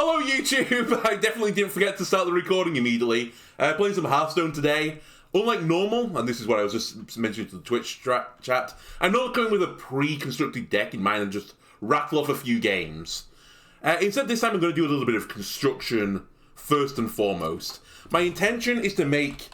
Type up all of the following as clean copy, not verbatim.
Hello YouTube! I definitely didn't forget to start the recording immediately. Playing some Hearthstone today. Unlike normal, and this is what I was just mentioning to the Twitch chat, I'm not going with a pre-constructed deck in mind and just rattle off a few games. Instead, this time I'm going to do a little bit of construction first and foremost. My intention is to make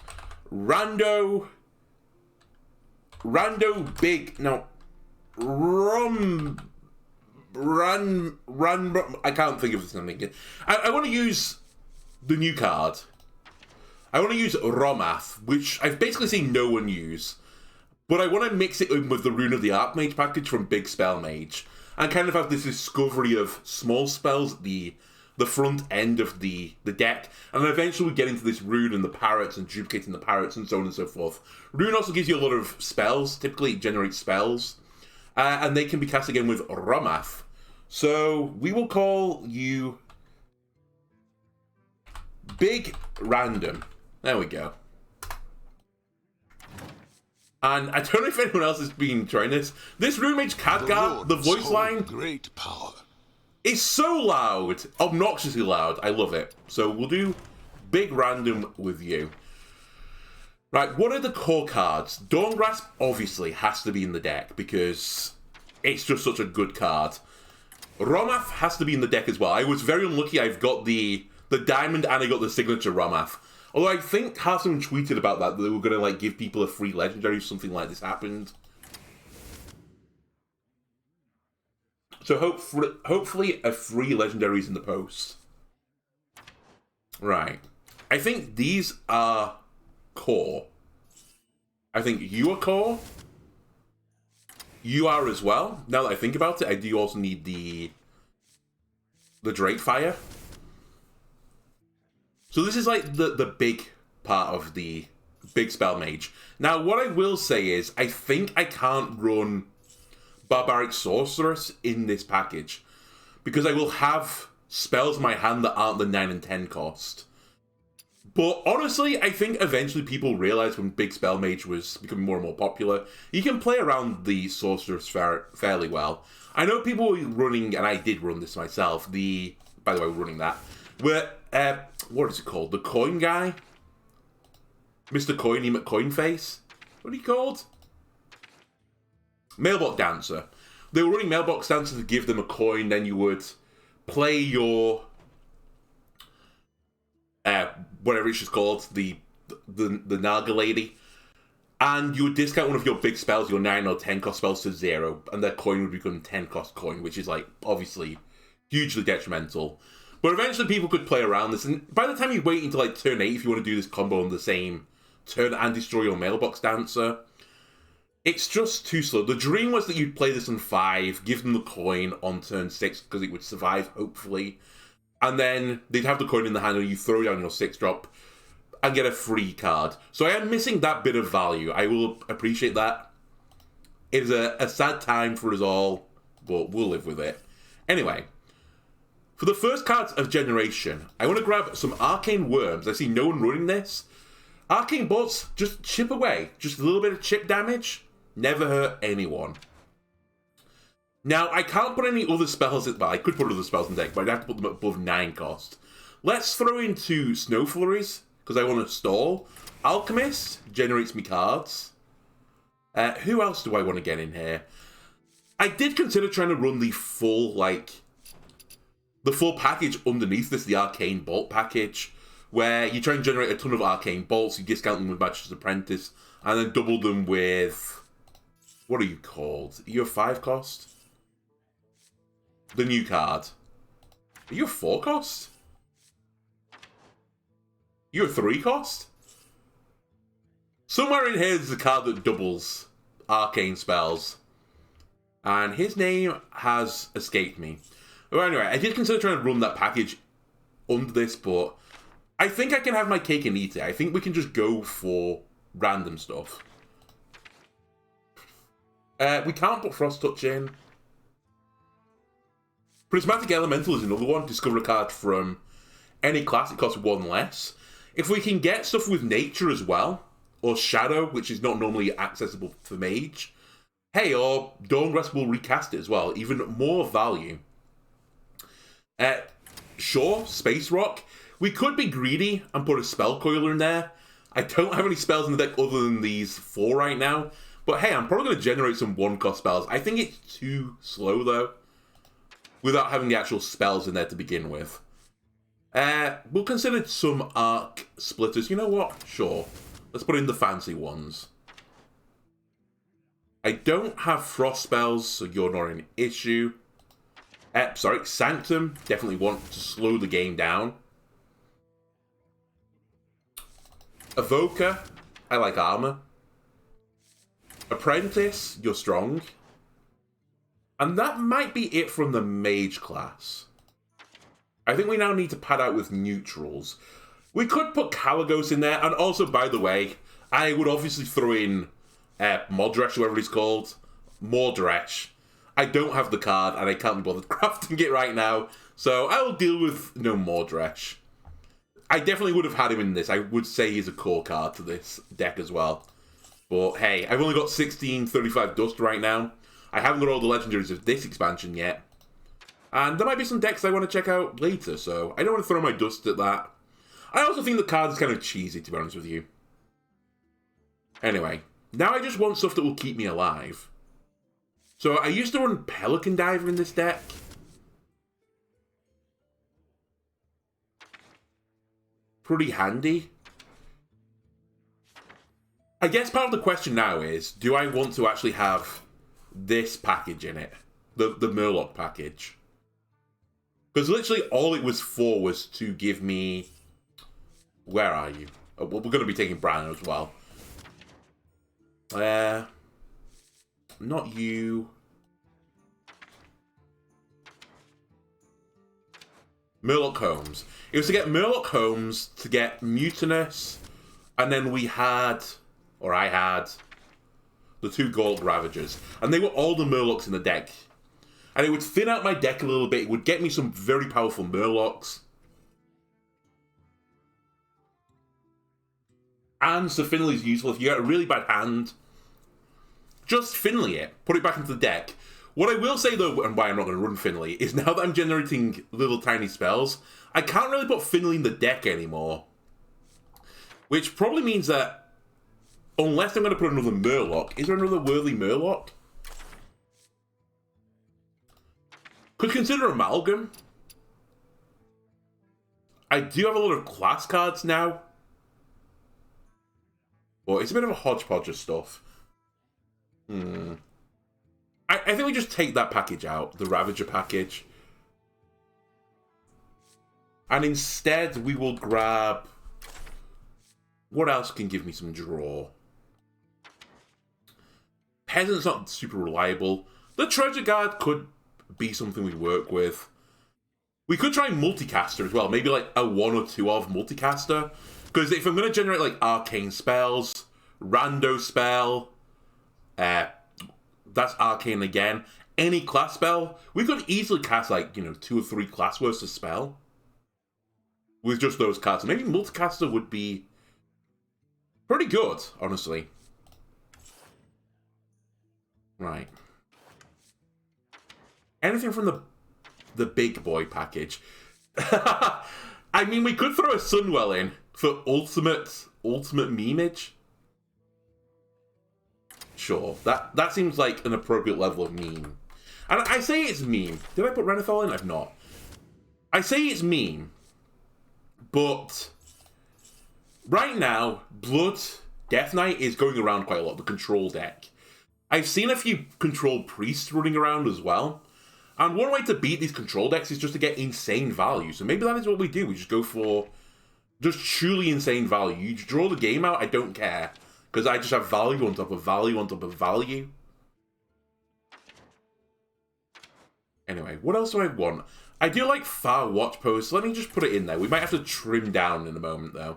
I can't think of something. I want to use the new card. I want to use Rommath, which I've basically seen no one use. But I want to mix it in with the Rune of the Archmage package from Big Spell Mage. And kind of have this discovery of small spells at the front end of the deck. And then eventually we get into this Rune and the parrots and duplicating the parrots and so on and so forth. Rune also gives you a lot of spells. Typically it generates spells. And they can be cast again with Rommath. So we will call you Big Random. There we go. And I don't know if anyone else has been trying this. This Rune Mage Khadgar, the voice line, great power, is so loud, obnoxiously loud. I love it. So we'll do Big Random with you. Right, what are the core cards? Dawn Grasp obviously has to be in the deck because it's just such a good card. Rommath has to be in the deck as well. I was very unlucky. I've got the diamond and I got the signature Rommath. Although I think Hearthstone tweeted about that they were going to give people a free legendary if something like this happened. So hopefully a free legendary is in the post. Right. I think these are core. I think you are core. You are as well. Now that I think about it, I do also need the Drake Fire. So this is like the big part of the Big Spell Mage. Now, what I will say is, I think I can't run Barbaric Sorceress in this package. Because I will have spells in my hand that aren't the 9 and 10 cost. But honestly, I think eventually people realised when Big Spell Mage was becoming more and more popular, you can play around the Sorceress fairly well. I know people were running, and I did run this myself, by the way, running that, where, what is it called? The Coin Guy? Mr. Coiny McCoinface? What are he called? Mailbox Dancer. They were running Mailbox Dancer to give them a coin, then you would play your whatever it's just called, the Naga Lady, and you would discount one of your big spells, your 9 or 10 cost spells, to 0, and their coin would become 10 cost coin, which is obviously hugely detrimental. But eventually people could play around this, and by the time you wait until turn 8 if you want to do this combo on the same turn and destroy your Mailbox Dancer, it's just too slow. The dream was that you'd play this on 5, give them the coin on turn 6 because it would survive, hopefully. And then they'd have the coin in the hand and you throw down your 6-drop and get a free card. So I am missing that bit of value. I will appreciate that. It is a sad time for us all, but we'll live with it. Anyway, for the first cards of Generation, I want to grab some Arcane Worms. I see no one running this. Arcane Bolts, just chip away. Just a little bit of chip damage. Never hurt anyone. Now, I can't put any other spells in... Well, I could put other spells in the deck, but I'd have to put them above 9 cost. Let's throw in 2 Snow Flurries, because I want to stall. Alchemist generates me cards. Who else do I want to get in here? I did consider trying to run the full, the full package underneath this, the Arcane Bolt package, where you try and generate a ton of Arcane Bolts, you discount them with Magister's Apprentice, and then double them with... What are you called? Are you a 5 cost? The new card. Are you a 4 cost? You're a 3 cost? Somewhere in here is a card that doubles arcane spells. And his name has escaped me. Well, anyway, I did consider trying to run that package under this, but I think I can have my cake and eat it. I think we can just go for random stuff. We can't put Frost Touch in. Prismatic Elemental is another one. Discover a card from any class. It costs 1 less. If we can get stuff with Nature as well, or Shadow, which is not normally accessible for Mage, hey, or Dawn Grasp will recast it as well. Even more value. Sure, Space Rock. We could be greedy and put a Spell Coiler in there. I don't have any spells in the deck other than these 4 right now. But hey, I'm probably going to generate some 1-cost spells. I think it's too slow, though, without having the actual spells in there to begin with. We'll consider some Arc Splitters. You know what? Sure. Let's put in the fancy ones. I don't have Frost spells, so you're not an issue. Sorry, Sanctum. Definitely want to slow the game down. Evoker. I like armor. Apprentice. You're strong. And that might be it from the Mage class. I think we now need to pad out with neutrals. We could put Kaligos in there. And also, by the way, I would obviously throw in Modresh, whatever he's called. Mordresh. I don't have the card, and I can't be bothered crafting it right now. So I will deal with no Mordresh. I definitely would have had him in this. I would say he's a core card to this deck as well. But hey, I've only got 1635 Dust right now. I haven't got all the legendaries of this expansion yet. And there might be some decks I want to check out later, so I don't want to throw my dust at that. I also think the card is kind of cheesy, to be honest with you. Anyway, now I just want stuff that will keep me alive. So I used to run Pelican Diver in this deck. Pretty handy. I guess part of the question now is, do I want to actually have this package in it? The Murloc package. Because literally all it was for was to give me... Where are you? Oh, well, we're going to be taking Brandon as well. Not you. Murloc Holmes. It was to get Murloc Holmes, to get Mutinous, and then we had, or I had, the 2 Gold Ravagers. And they were all the Murlocs in the deck. And it would thin out my deck a little bit. It would get me some very powerful Murlocs. And Sir Finley's useful. If you get a really bad hand, just Finley it. Put it back into the deck. What I will say, though, and why I'm not going to run Finley, is now that I'm generating little tiny spells, I can't really put Finley in the deck anymore. Which probably means that, unless I'm going to put another Murloc, is there another worthy Murloc? Could consider Amalgam. I do have a lot of class cards now. But it's a bit of a hodgepodge of stuff. I think we just take that package out, the Ravager package. And instead, we will grab... What else can give me some draw? Peasant's not super reliable. The Treasure Guard could be something we work with. We could try Multicaster as well. Maybe like a 1 or 2 of Multicaster. Because if I'm going to generate like Arcane spells, Rando spell, that's Arcane again, any class spell, we could easily cast like, 2 or 3 class worths of spell. With just those cards. Maybe Multicaster would be pretty good, honestly. Right. Anything from the big boy package? I mean, we could throw a Sunwell in for ultimate memeage. Sure, that seems like an appropriate level of meme. And I say it's meme. Did I put Renethal in? I've not. I say it's meme, but right now, Blood Death Knight is going around quite a lot, the control deck. I've seen a few control priests running around as well. And one way to beat these control decks is just to get insane value. So maybe that is what we do. We just go for just truly insane value. You draw the game out, I don't care. Because I just have value on top of value on top of value. Anyway, what else do I want? I do like Far Watch Post. Let me just put it in there. We might have to trim down in a moment, though.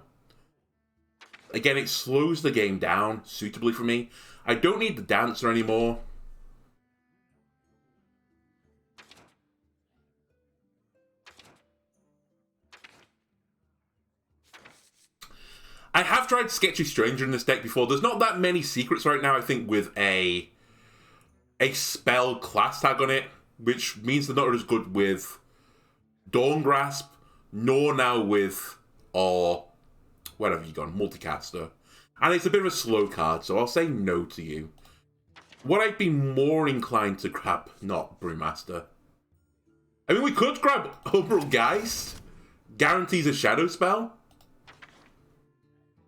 Again, it slows the game down suitably for me. I don't need the Dancer anymore. I have tried Sketchy Stranger in this deck before. There's not that many secrets right now, I think, with a spell class tag on it, which means they're not as good with Dawn Grasp nor now with our, where have you gone, multicaster. And it's a bit of a slow card, so I'll say no to you. Would I be more inclined to grab, not Brewmaster? I mean, we could grab Umbral Geist. Guarantees a shadow spell.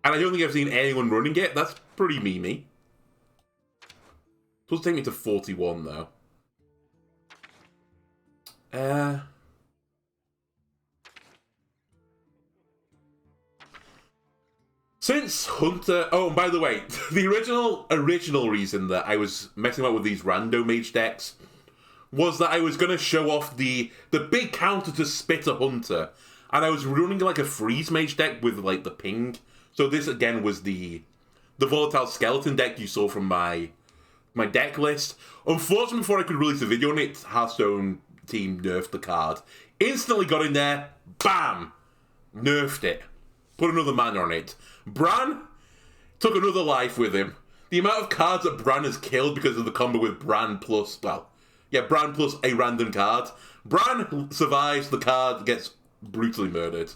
And I don't think I've seen anyone running it. That's pretty memey. Does take me to 41, though. Since Hunter... Oh, and by the way, the original reason that I was messing up with these rando mage decks was that I was going to show off the big counter to Spitter Hunter. And I was running like a freeze mage deck with like the ping. So this again was the volatile skeleton deck you saw from my deck list. Unfortunately, before I could release a video on it, Hearthstone team nerfed the card. Instantly got in there, bam! Nerfed it. Put another mana on it. Bran took another life with him. The amount of cards that Bran has killed because of the combo with Bran plus, well, yeah, Bran plus a random card. Bran survives, the card gets brutally murdered.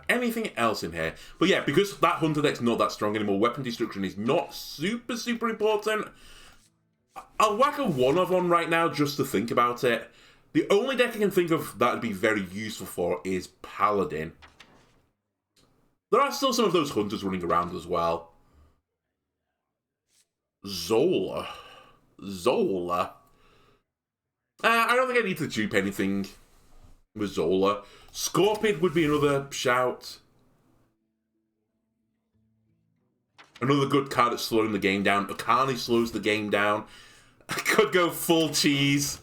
Anything else in here? But yeah, because that Hunter deck's not that strong anymore, weapon destruction is not super important. I'll whack a one-of on right now just to think about it. The only deck I can think of that would be very useful for is Paladin. There are still some of those Hunters running around as well. Zola. I don't think I need to dupe anything with Zola. Scorpid would be another shout. Another good card at slowing the game down. Akani slows the game down. I could go full cheese.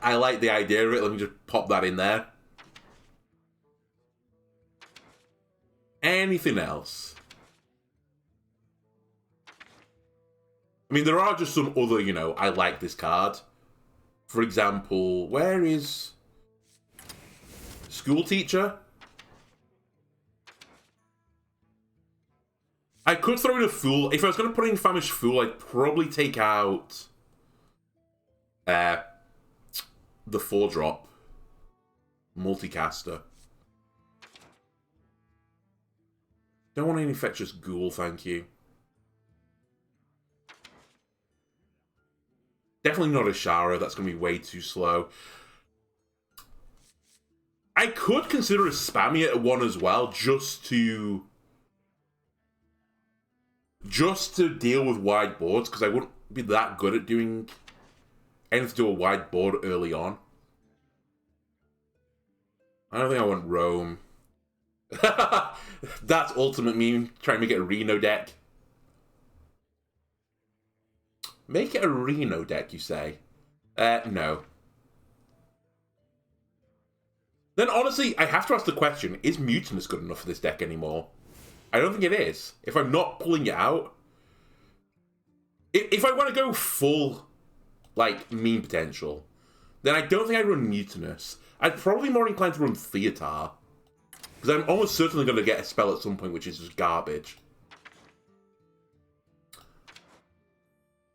I like the idea of it. Let me just pop that in there. Anything else? I mean, there are just some other, I like this card. For example, where is School Teacher? I could throw in a Fool. If I was going to put in Famished Fool, I'd probably take out the 4-drop Multicaster. Don't want any Infectious Ghoul, thank you. Definitely not a Shara, that's going to be way too slow. I could consider a Spammy at 1 as well, just to deal with wide boards, because I wouldn't be that good at doing anything to do a wide board early on. I don't think I want Rome. That's ultimate meme, trying to make it a Reno deck. Make it a Reno deck, you say? No. Then honestly, I have to ask the question, is Mutinous good enough for this deck anymore? I don't think it is. If I'm not pulling it out... If I want to go full, meme potential, then I don't think I'd run Mutinous. I'd probably more inclined to run Theatar. Because I'm almost certainly going to get a spell at some point, which is just garbage.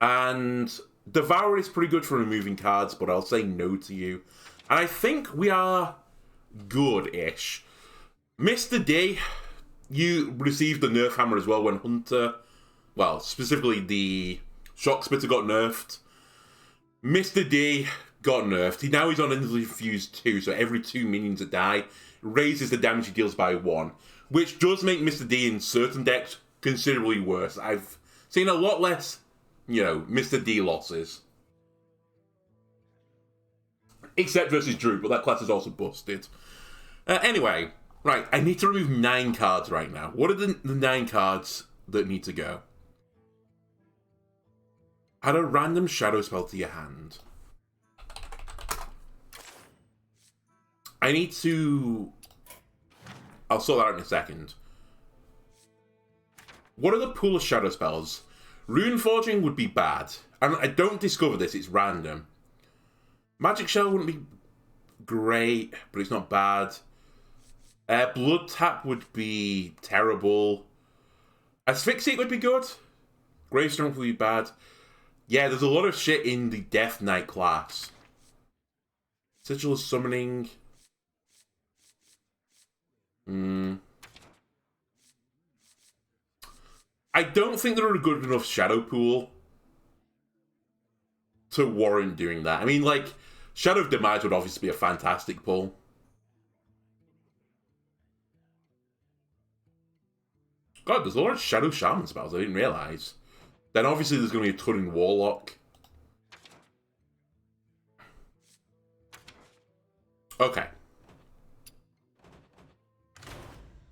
And Devour is pretty good for removing cards, but I'll say no to you. And I think we are good-ish. Mr. D, you received the Nerf Hammer as well when Hunter... Well, specifically the Shock Spitter got nerfed. Mr. D got nerfed. Now he's on Instantly Fused 2, so every 2 minions that die raises the damage he deals by 1. Which does make Mr. D in certain decks considerably worse. I've seen a lot less... Mr. D losses. Except versus Drew, but that class is also busted. Anyway, right, I need to remove 9 cards right now. What are the 9 cards that need to go? Add a random shadow spell to your hand. I need to... I'll sort that out in a second. What are the pool of shadow spells? Rune Forging would be bad. And I don't discover this, it's random. Magic Shell wouldn't be great, but it's not bad. Blood Tap would be terrible. Asphyxiate would be good. Grave Strength would be bad. Yeah, there's a lot of shit in the Death Knight class. Sigil of Summoning. I don't think they're a good enough Shadow Pool to warrant doing that. I mean, like, Shadow of Demise would obviously be a fantastic pull. God, there's a lot of Shadow Shaman spells I didn't realise. Then obviously there's going to be a ton in Warlock. Okay.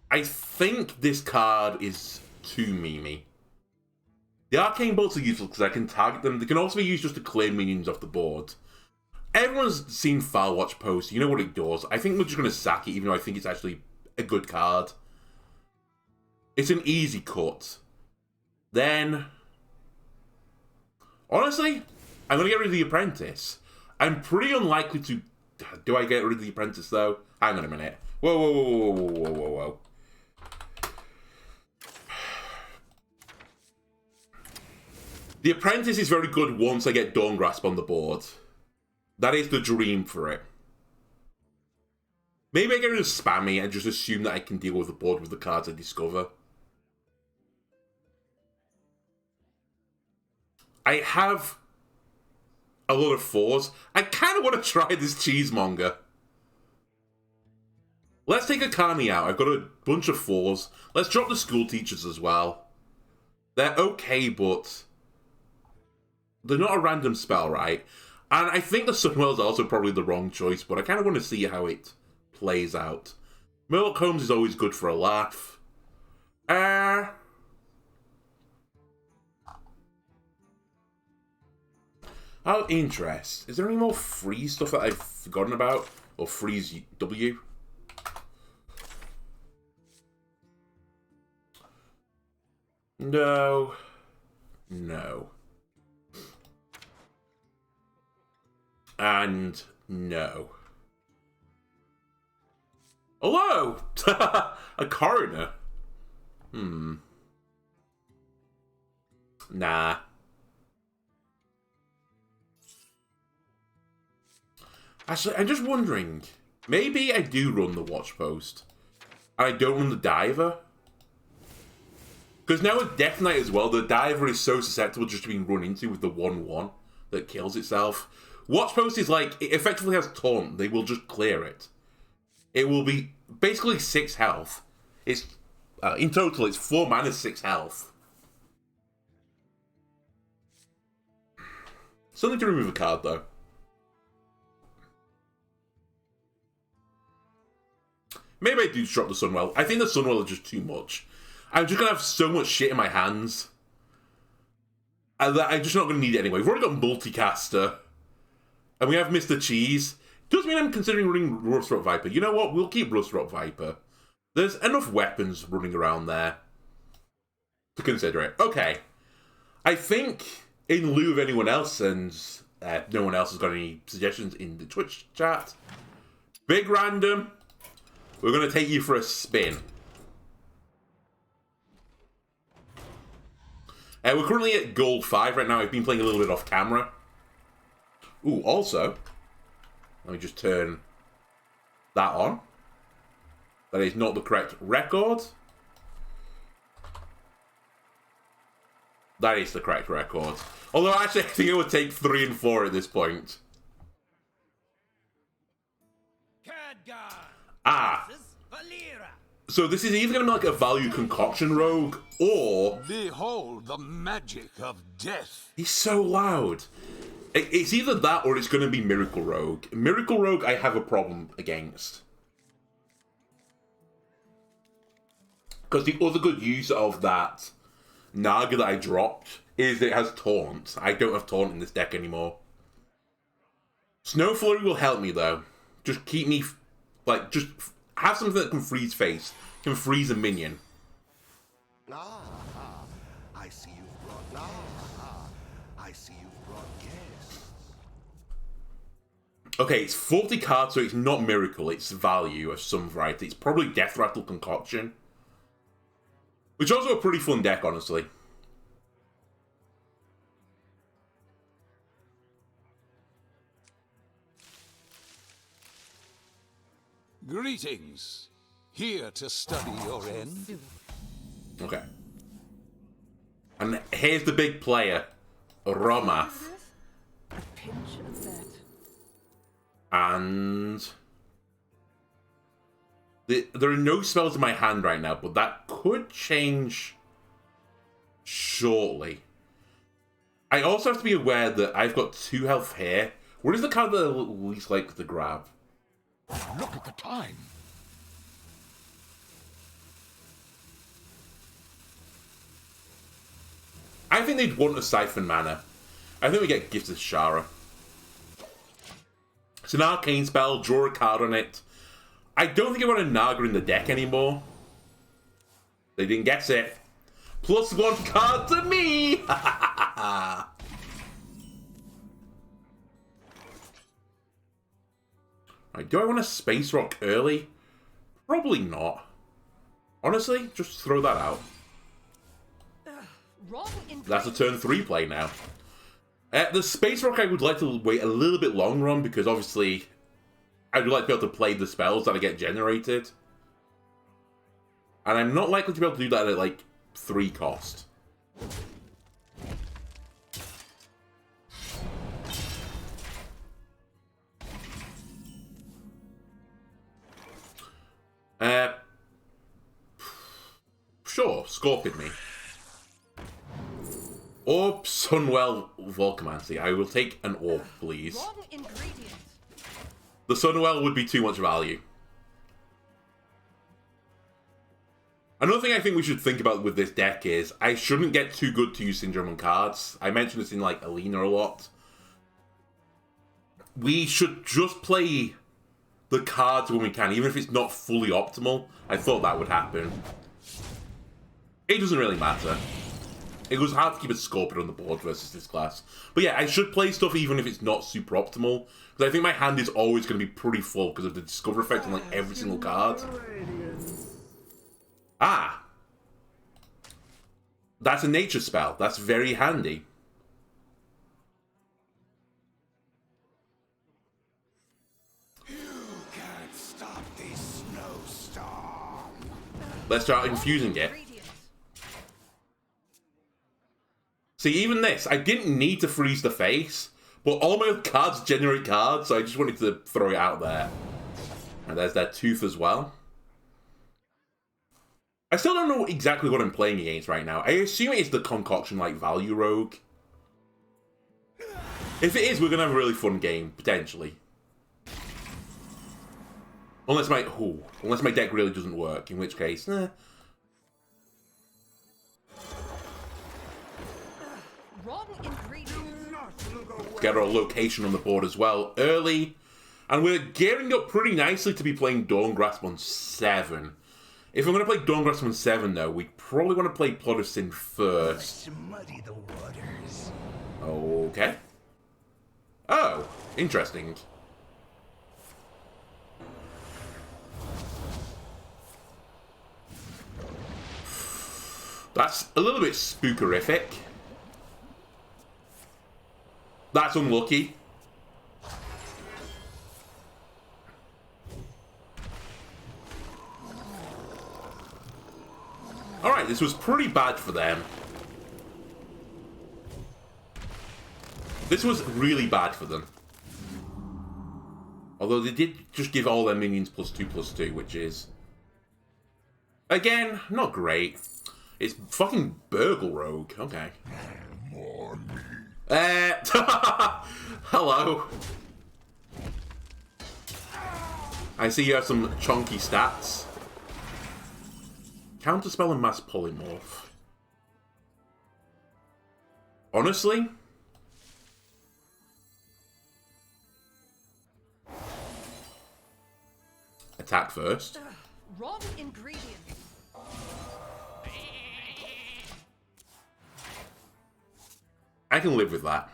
I think this card is too memey. The Arcane Bolts are useful because I can target them. They can also be used just to clear minions off the board. Everyone's seen Firewatch Post. You know what it does. I think we're just going to sack it, even though I think it's actually a good card. It's an easy cut. Then, honestly, I'm going to get rid of the Apprentice. I'm pretty unlikely to... Do I get rid of the Apprentice, though? Hang on a minute. Whoa, whoa, whoa, whoa, whoa, whoa, whoa. The Apprentice is very good once I get Dawn Grasp on the board. That is the dream for it. Maybe I get rid of Spammy and just assume that I can deal with the board with the cards I discover. I have a lot of 4s. I kind of want to try this Cheesemonger. Let's take a Akani out. I've got a bunch of 4s. Let's drop the School Teachers as well. They're okay, but they're not a random spell, right? And I think the Sunwell is also probably the wrong choice, but I kind of want to see how it plays out. Murloc Holmes is always good for a laugh. Out of interest, is there any more free stuff that I've forgotten about? Or freeze W? No. No. And no. Hello! A coroner? Nah. Actually, I'm just wondering. Maybe I do run the Watch Post. And I don't run the Diver. Because now with Death Knight as well, the Diver is so susceptible just to being run into with the 1-1 that kills itself. Watch Post is like, it effectively has Taunt. They will just clear it. It will be basically 6 health. It's in total, it's 4 mana, 6 health. Something to remove a card, though. Maybe I do drop the Sunwell. I think the Sunwell is just too much. I'm just going to have so much shit in my hands. And that I'm just not going to need it anyway. We've already got Multicaster. And we have Mr. Cheese. Does mean I'm considering running Rustrot Viper. You know what? We'll keep Rustrot Viper. There's enough weapons running around there to consider it. Okay. I think in lieu of anyone else, and no one else has got any suggestions in the Twitch chat, Big Random, we're going to take you for a spin. We're currently at Gold 5 right now. I've been playing a little bit off camera. Ooh, also, let me just turn that on. That is not the correct record. That is the correct record. Although, actually, I think it would take 3 and 4 at this point. Ah. So this is either going to be like a value concoction rogue, or... Behold the magic of death. He's so loud. It's either that or it's going to be Miracle Rogue. Miracle Rogue I have a problem against. Because the other good use of that Naga that I dropped is it has Taunt. I don't have Taunt in this deck anymore. Snow Flurry will help me though. Just keep me... Like, just have something that can freeze face. Can freeze a minion. I see you've brought... I see you've brought guests. Okay, it's 40 cards, so it's not Miracle, it's value of some variety. It's probably Death Rattle Concoction. Which is also a pretty fun deck, honestly. Greetings. Here to study your end. Okay. And here's the big player, Rommath. A pinch of that. And there are no spells in my hand right now, but that could change shortly. I also have to be aware that I've got 2 health here. What is the card that I least like to grab? Look at the time. I think they'd want a Siphon Mana. I think we get Gifted Shara. It's an arcane spell, draw a card on it. I don't think I want a Naga in the deck anymore. They didn't guess it. +1 card to me! Right, do I want a Space Rock early? Probably not. Honestly, just throw that out. That's a turn 3 play now. The Space Rock I would like to wait a little bit longer on because obviously I would like to be able to play the spells that I get generated. And I'm not likely to be able to do that at like 3 cost. Sure, Scorpion me. Orb, Sunwell, Volcamancy. I will take an Orb, please. The Sunwell would be too much value. Another thing I think we should think about with this deck is I shouldn't get too good to use Syndrome on cards. I mentioned this in like Alina a lot. We should just play the cards when we can, even if it's not fully optimal. I thought that would happen. It doesn't really matter. It was hard to keep a Scorpion on the board versus this class. But yeah, I should play stuff even if it's not super optimal. Because I think my hand is always going to be pretty full because of the Discover effect on like every single card. Ah! That's a nature spell. That's very handy. You can't stop this snowstorm. Let's start infusing it. See, even this, I didn't need to freeze the face, but all my cards generate cards, so I just wanted to throw it out there. And there's that Tooth as well. I still don't know exactly what I'm playing against right now. I assume it's the Concoction, like, Value Rogue. If it is, we're going to have a really fun game, potentially. Unless my deck really doesn't work, in which case, eh. Get our location on the board as well early. And we're gearing up pretty nicely to be playing Dawn Grasp on 7. If I'm going to play Dawn Grasp on 7, though, we probably want to play Plot of Sin first. Muddy the waters. Okay. Oh, interesting. That's a little bit spookerific. That's unlucky. Alright, this was pretty bad for them. This was really bad for them. Although they did just give all their minions +2/+2, which is... Again, not great. It's fucking Burgle Rogue. Okay. Hello. I see you have some chunky stats. Counterspell and Mass Polymorph. Honestly? Attack first. Wrong ingredient. I can live with that.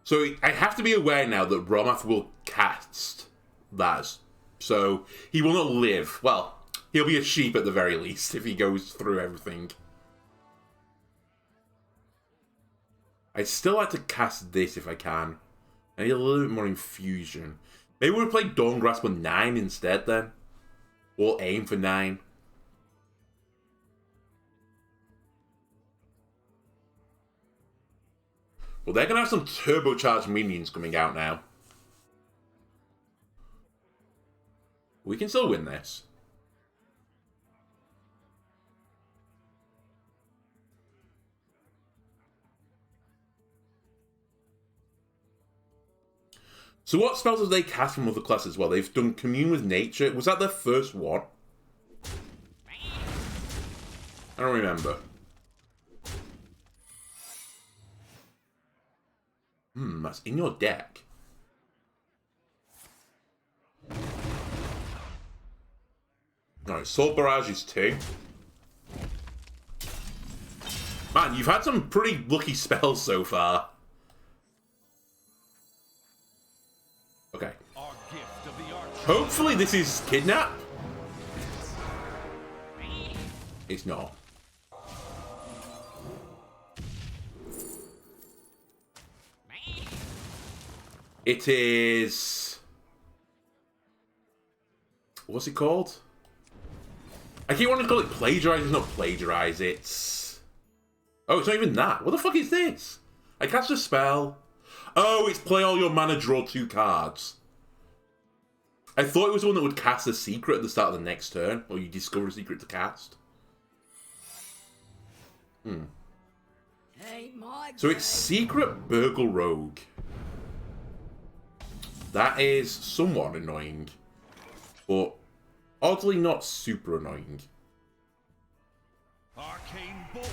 So I have to be aware now that Rommath will cast that. So he will not live. Well, he'll be a sheep at the very least if he goes through everything. I'd still like to cast this if I can. I need a little bit more infusion. Maybe we'll play Dawn Grasp on 9 instead then. Or aim for 9. Well, they're going to have some turbocharged minions coming out now. We can still win this. So what spells have they cast from other classes as well? They've done Commune with Nature. Was that their first one? I don't remember. That's in your deck. Alright, Soul Barrage is 2. Man, you've had some pretty lucky spells so far. Okay. Hopefully this is Kidnap. It's not. It is... What's it called? I keep wanting to call it Plagiarize. It's not Plagiarize, it's... Oh, it's not even that. What the fuck is this? I cast a spell. Oh, it's play all your mana, draw 2 cards. I thought it was the one that would cast a secret at the start of the next turn, or you discover a secret to cast. So it's Secret Burgle Rogue. That is somewhat annoying, but oddly not super annoying. Arcane Bolt.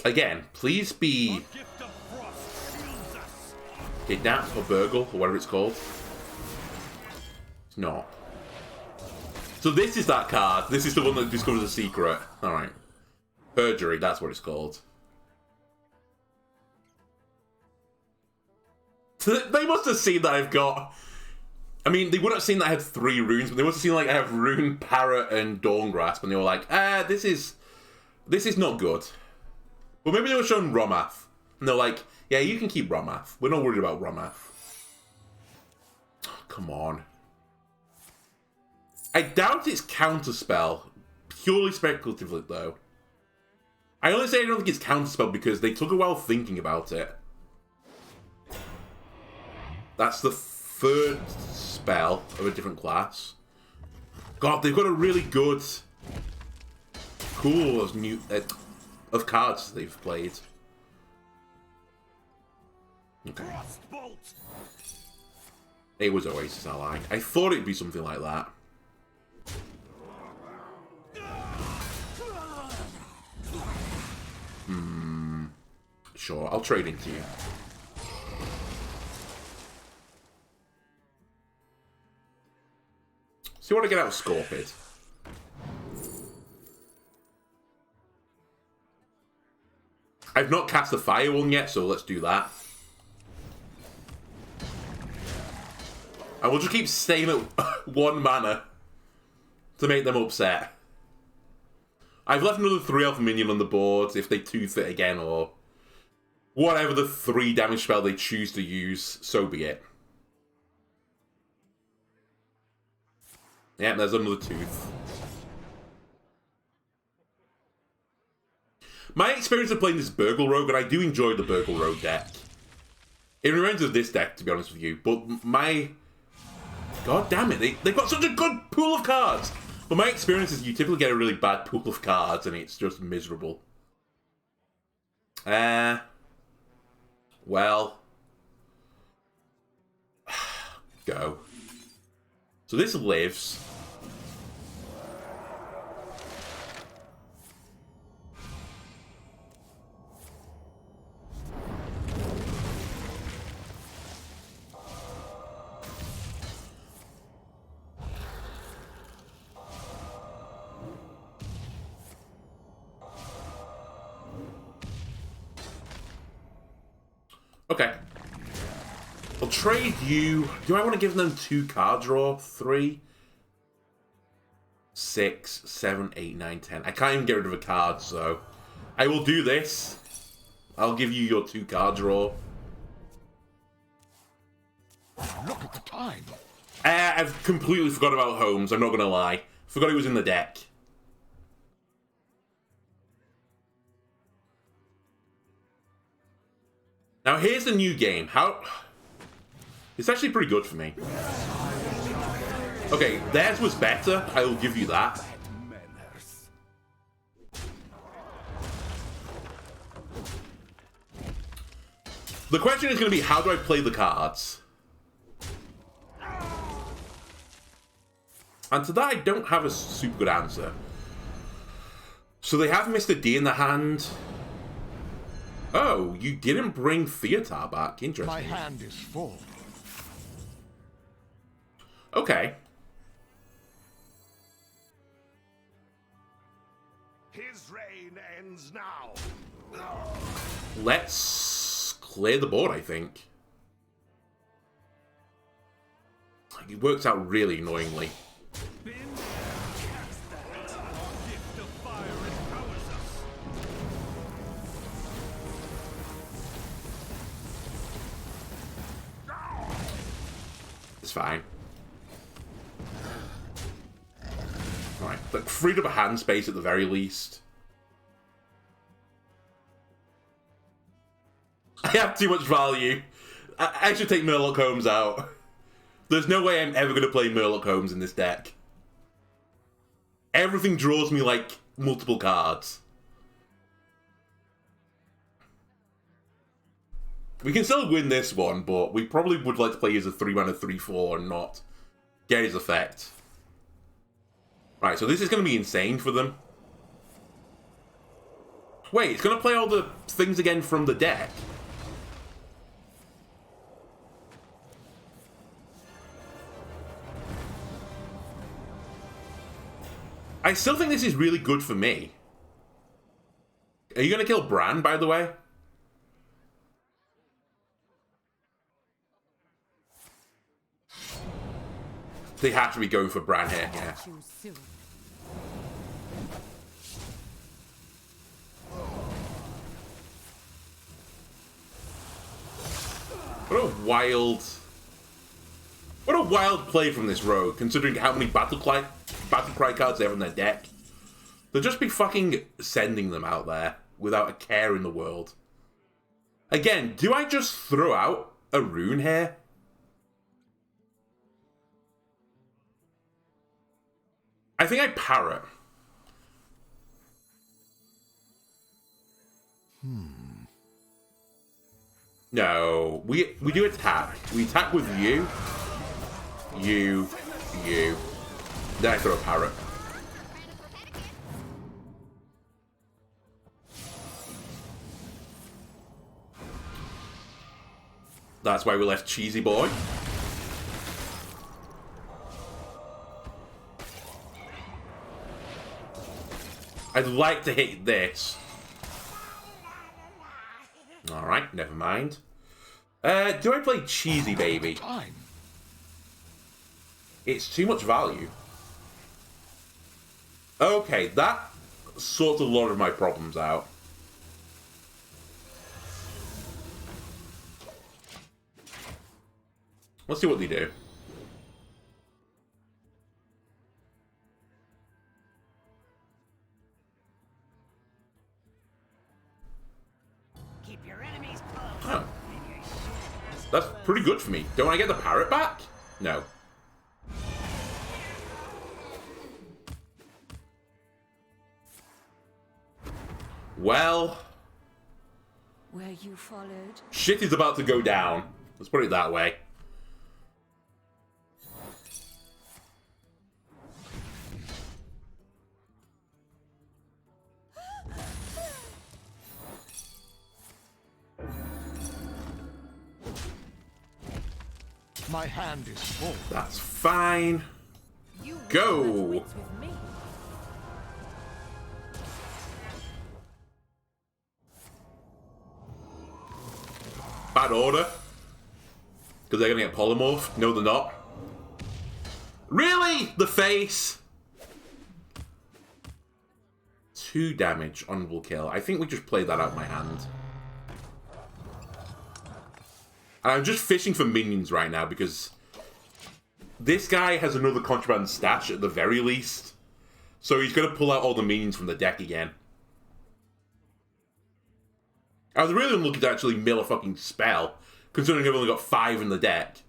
Again, please be Kidnap or Burgle or whatever it's called. It's not. So this is that card. This is the one that discovers a secret. Alright. Perjury, that's what it's called. They must have seen that I've got... I mean, they wouldn't have seen that I had 3 runes, but they must have seen like I have Rune, Parrot, and Dawn Grasp, and they were like, this is not good. Well, maybe they were showing Rommath, and they're like, yeah, you can keep Rommath. We're not worried about Rommath. Oh, come on. I doubt it's Counterspell. Purely speculatively, though. I only say I don't think it's Counterspell because they took a while thinking about it. That's the 3rd spell of a different class. God, they've got a really good pool of new of cards they've played. Okay. It was Oasis Ally. I thought it'd be something like that. Sure, I'll trade into you. So you want to get out of Scorpid? I've not cast the fire one yet, so let's do that. I will just keep staying at 1 mana to make them upset. I've left another 3-elf minion on the board if they tooth it again, or whatever the 3 damage spell they choose to use, so be it. Yeah, there's another tooth. My experience of playing this Burgle Rogue, and I do enjoy the Burgle Rogue deck. It reminds me of this deck, to be honest with you, but my... God damn it, they've got such a good pool of cards! But my experience is you typically get a really bad pool of cards, and it's just miserable. Well... Go. So this lives... Okay. I'll trade you... Do I want to give them 2 card draw? 3? 6, 7, 8, 9, 10. I can't even get rid of a card, so I will do this. I'll give you your 2 card draw. Look at the time. I've completely forgot about Holmes, I'm not going to lie. Forgot he was in the deck. Now here's the new game. It's actually pretty good for me. Okay, theirs was better, I will give you that. The question is going to be, how do I play the cards? And to that, I don't have a super good answer. So they have Mr. D in the hand. Oh, you didn't bring Theatar back. Interesting. My hand is full. Okay. His reign ends now. Let's clear the board, I think. It works out really annoyingly. It's fine. Alright, like freed up a hand space at the very least. I have too much value. I should take MotLK Holmes out. There's no way I'm ever going to play MotLK Holmes in this deck. Everything draws me like multiple cards. We can still win this one, but we probably would like to play as a 3-mana 3/4 and not get his effect. Right, so this is going to be insane for them. Wait, it's going to play all the things again from the deck. I still think this is really good for me. Are you going to kill Bran, by the way? They have to be going for Bran here, yeah. What a wild play from this rogue, considering how many battle cry cards they have in their deck. They'll just be fucking sending them out there without a care in the world. Again, do I just throw out a rune here? I think I parrot. No, we do attack. We attack with you. You. Then I throw a parrot. That's why we left Cheesy Boy. I'd like to hit this. Alright, never mind. Do I play Cheesy Baby? It's too much value. Okay, that sorts a lot of my problems out. Let's see what they do. Keep your enemies close. Oh. That's pretty good for me. Don't I get the parrot back? No. Well, Were you followed? shit is about to go down. Let's put it that way. My hand is full. That's fine. You Go. will have wits with me. Bad order. Because they're going to get polymorphed. No, they're not. Really? The face? 2 damage on kill. I think we just played that out of my hand. And I'm just fishing for minions right now because this guy has another contraband stash at the very least. So he's going to pull out all the minions from the deck again. I was really unlucky to actually mill a fucking spell, considering I've only got 5 in the deck.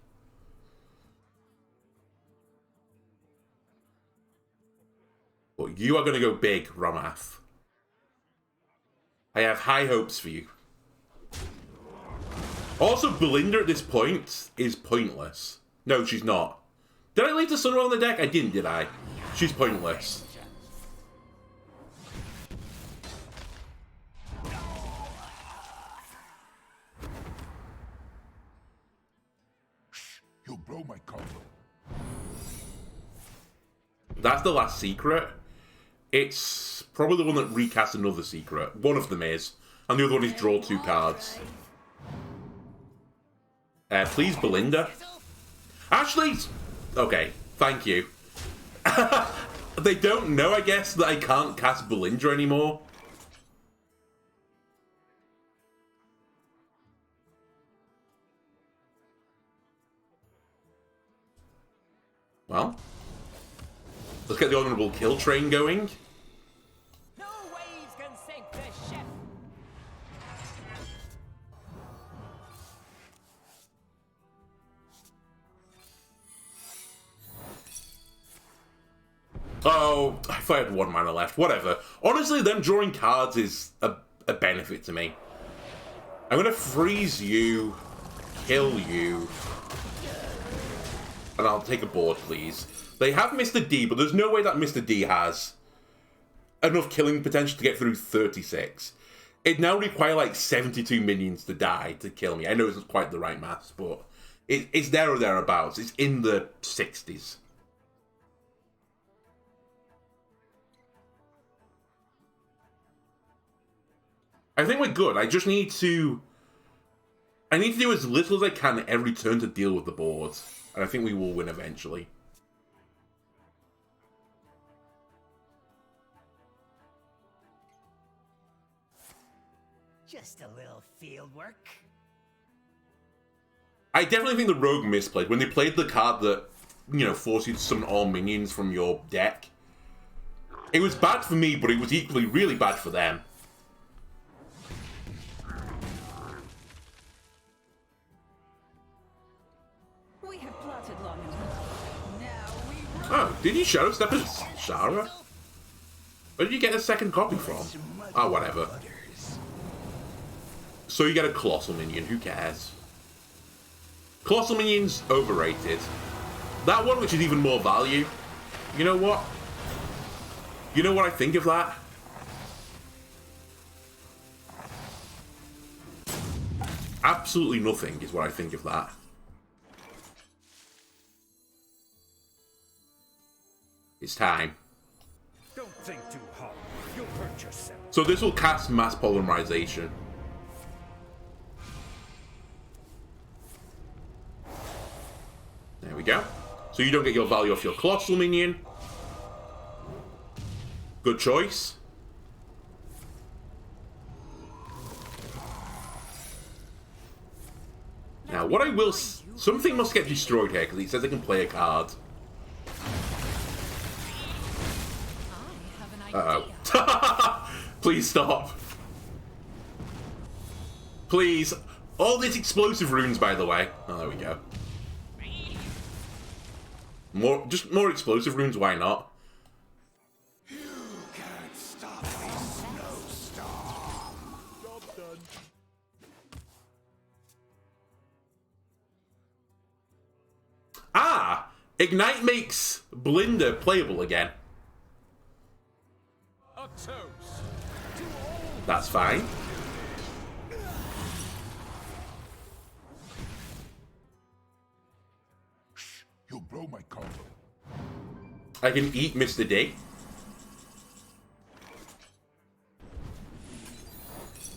But you are going to go big, Rommath. I have high hopes for you. Also, Belinda at this point is pointless. No, she's not. Did I leave the Sunwell on the deck? I didn't, did I? She's pointless. You'll blow my cover. That's the last secret. It's probably the one that recasts another secret. One of them is. And the other one is draw 2 cards. Please, Belinda. Actually, okay, thank you. They don't know, I guess, that I can't cast Belinda anymore. Well, let's get the honorable kill train going. No waves can sink this ship. Oh, I thought I had 1 mana left. Whatever. Honestly, them drawing cards is a benefit to me. I'm gonna freeze you, kill you, and I'll take a board, please. They have Mr. D, but there's no way that Mr. D has enough killing potential to get through 36. It now requires like 72 minions to die to kill me. I know it's not quite the right maths, but it's there or thereabouts. It's in the 60s. I think we're good. I need to do as little as I can every turn to deal with the board. And I think we will win eventually. Just a little field work. I definitely think the Rogue misplayed. When they played the card that, you know, forced you to summon all minions from your deck. It was bad for me, but it was equally really bad for them. We have plotted long enough. Now we Oh, did you Shadow Step as Shara? Where did you get a second copy from? Oh, whatever. So you get a Colossal Minion, who cares? Colossal Minion's overrated. That one, which is even more value, you know what? You know what I think of that? Absolutely nothing is what I think of that. It's time. Don't think too hard. You'll hurt yourself. So this will cast Mass Polymerization. There we go. So you don't get your value off your Colossal Minion. Good choice. Now, what I will... Something must get destroyed here, because it says I can play a card. Uh-oh. Please stop. Please. All these explosive runes, by the way. Oh, there we go. Just more explosive runes, why not? You can't stop this snowstorm. Job done. Ah! Ignite makes Belinda playable again. A toast. That's fine. You'll blow my cover. I can eat Mr. D.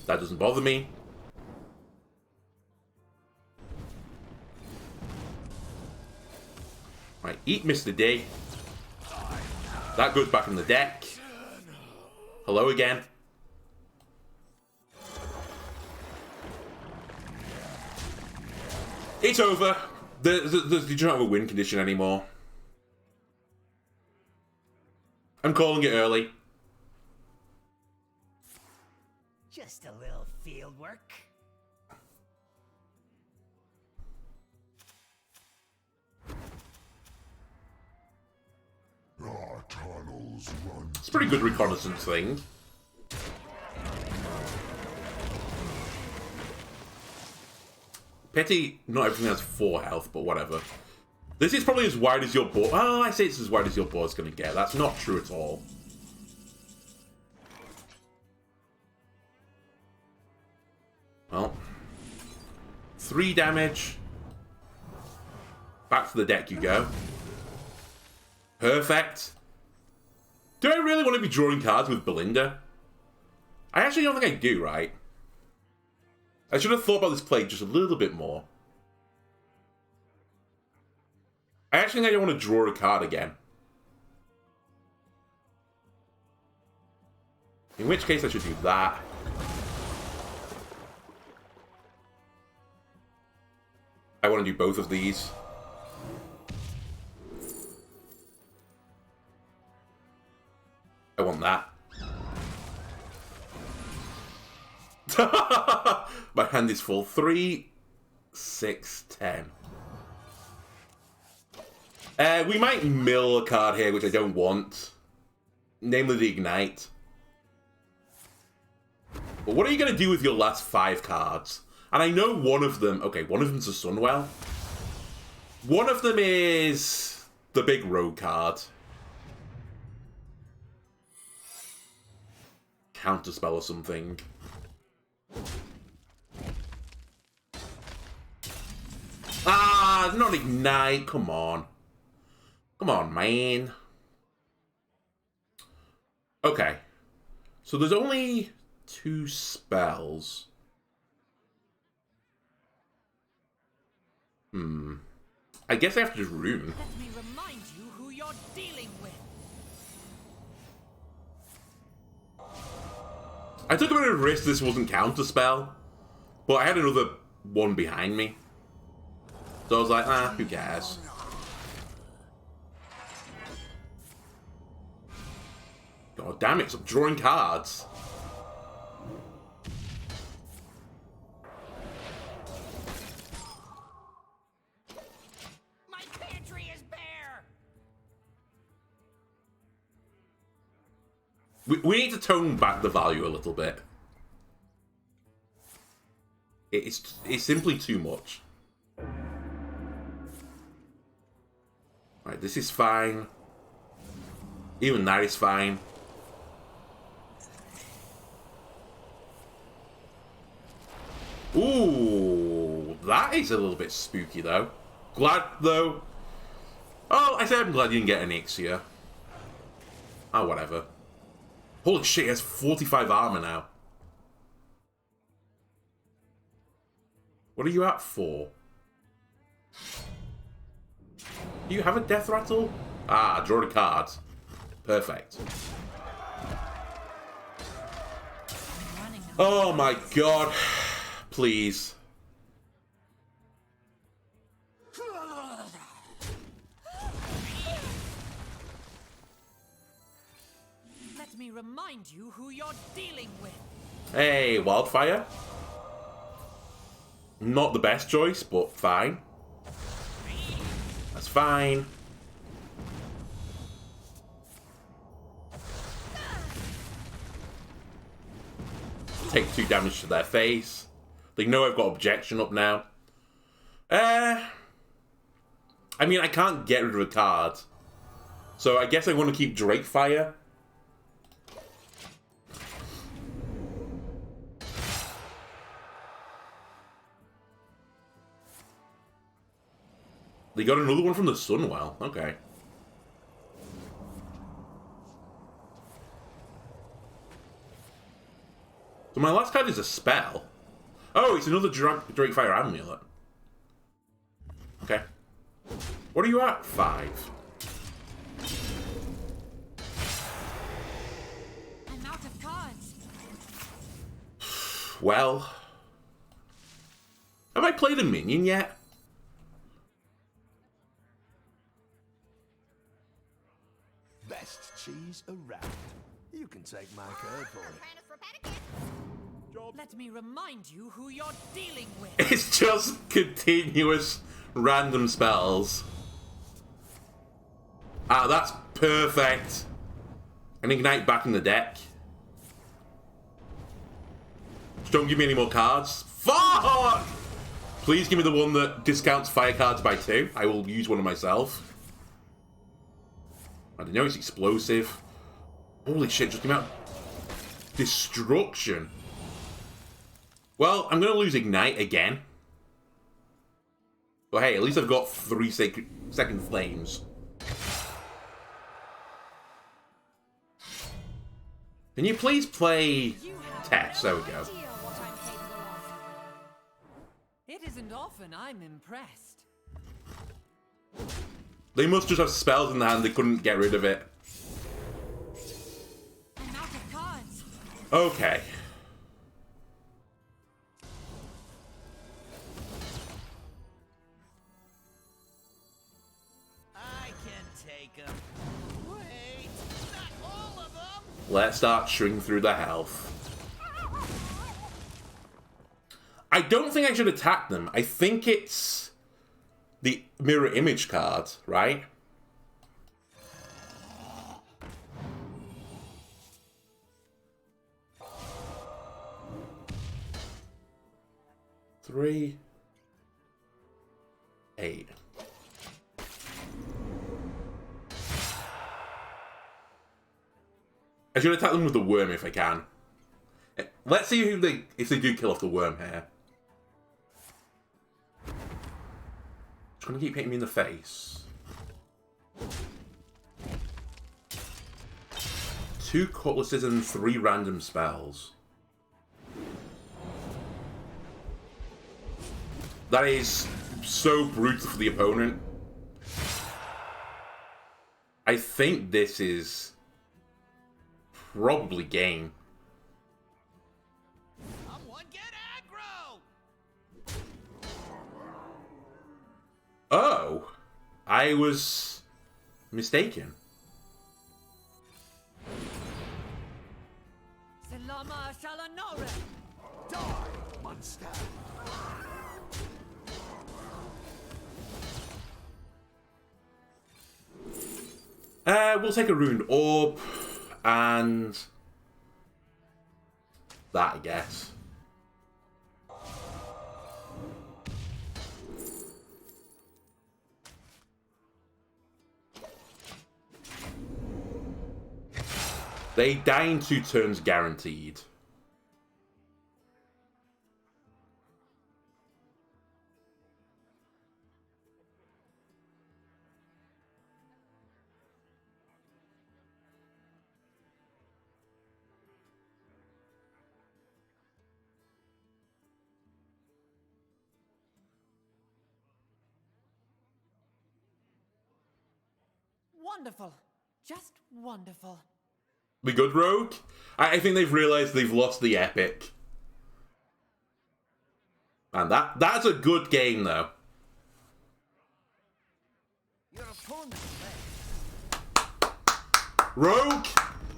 That doesn't bother me. Right, eat Mr. D. That goes back in the deck. Hello again. It's over. You don't have a win condition anymore. I'm calling it early. Just a little field work. Our tunnels run. It's a pretty good reconnaissance thing. Pity not everything has 4 health, but whatever. This is probably as wide as your board. Oh, I say it's as wide as your board's going to get. That's not true at all. Well. 3 damage. Back to the deck you go. Perfect. Do I really want to be drawing cards with Belinda? I actually don't think I do, right? I should have thought about this play just a little bit more. I actually think I don't want to draw a card again. In which case I should do that. I want to do both of these. I want that. My hand is full. 3, 6, 10. We might mill a card here, which I don't want. Namely the Ignite. But what are you going to do with your last 5 cards? And I know one of them... Okay, one of them's a Sunwell. One of them is the big rogue card. Counterspell or something. Ah, not Ignite. Come on. Come on, man. Okay. So there's only 2 spells. I guess I have to just Rune. Let me remind you who you're dealing with. I took a bit of risk this wasn't Counterspell, but I had another one behind me. So I was like, who cares? God damn it, stop drawing cards. My pantry is bare. We need to tone back the value a little bit. It's simply too much. Right, this is fine. Even that is fine. Ooh, that is a little bit spooky though. Glad though. Oh, I said I'm glad you didn't get an Ixia. Oh, whatever. Holy shit, he has 45 armor now. What are you at for? Do you have a death rattle? Ah, draw a card. Perfect. Oh my god. Please. Let me remind you who you're dealing with. Hey, Wildfire. Not the best choice, but fine. That's fine. Take 2 damage to their face. They know I've got objection up now. I mean, I can't get rid of a card. So I guess I want to keep Drakefire. They got another one from the Sunwell. Okay. So my last card is a spell. Oh, it's another Drakefire Amulet. Okay. What are you at? 5. I'm out of Well, have I played a minion yet? Best cheese around. You can take my word for it. Let me remind you who you're dealing with. It's just continuous random spells. Ah, that's perfect. And ignite back in the deck. Just don't give me any more cards. Fuck! Please give me the one that discounts fire cards by 2. I will use one of myself. I don't know, it's explosive. Holy shit, just the amount of destruction. Well, I'm going to lose Ignite again. But hey, at least I've got 3 second flames. Can you please play Tess? There we go. It isn't often I'm impressed. They must just have spells in the hand, they couldn't get rid of it. I'm out of cards. Okay. I can take them. Wait, not all of them. Let's start shooting through the health. I don't think I should attack them. I think it's the mirror image card, right? Three, 8. I should attack them with the worm if I can. Let's see if they do kill off the worm here. Just gonna keep hitting me in the face. 2 cutlasses and 3 random spells. That is so brutal for the opponent. I think this is probably game. Someone get aggro. Oh, I was mistaken. Selama Shalanore. Die, monster. We'll take a ruined orb and that, I guess. They die in 2 turns guaranteed. Wonderful. Just wonderful. We good, Rogue? I think they've realised they've lost the epic. And that's a good game, though. Your opponent Rogue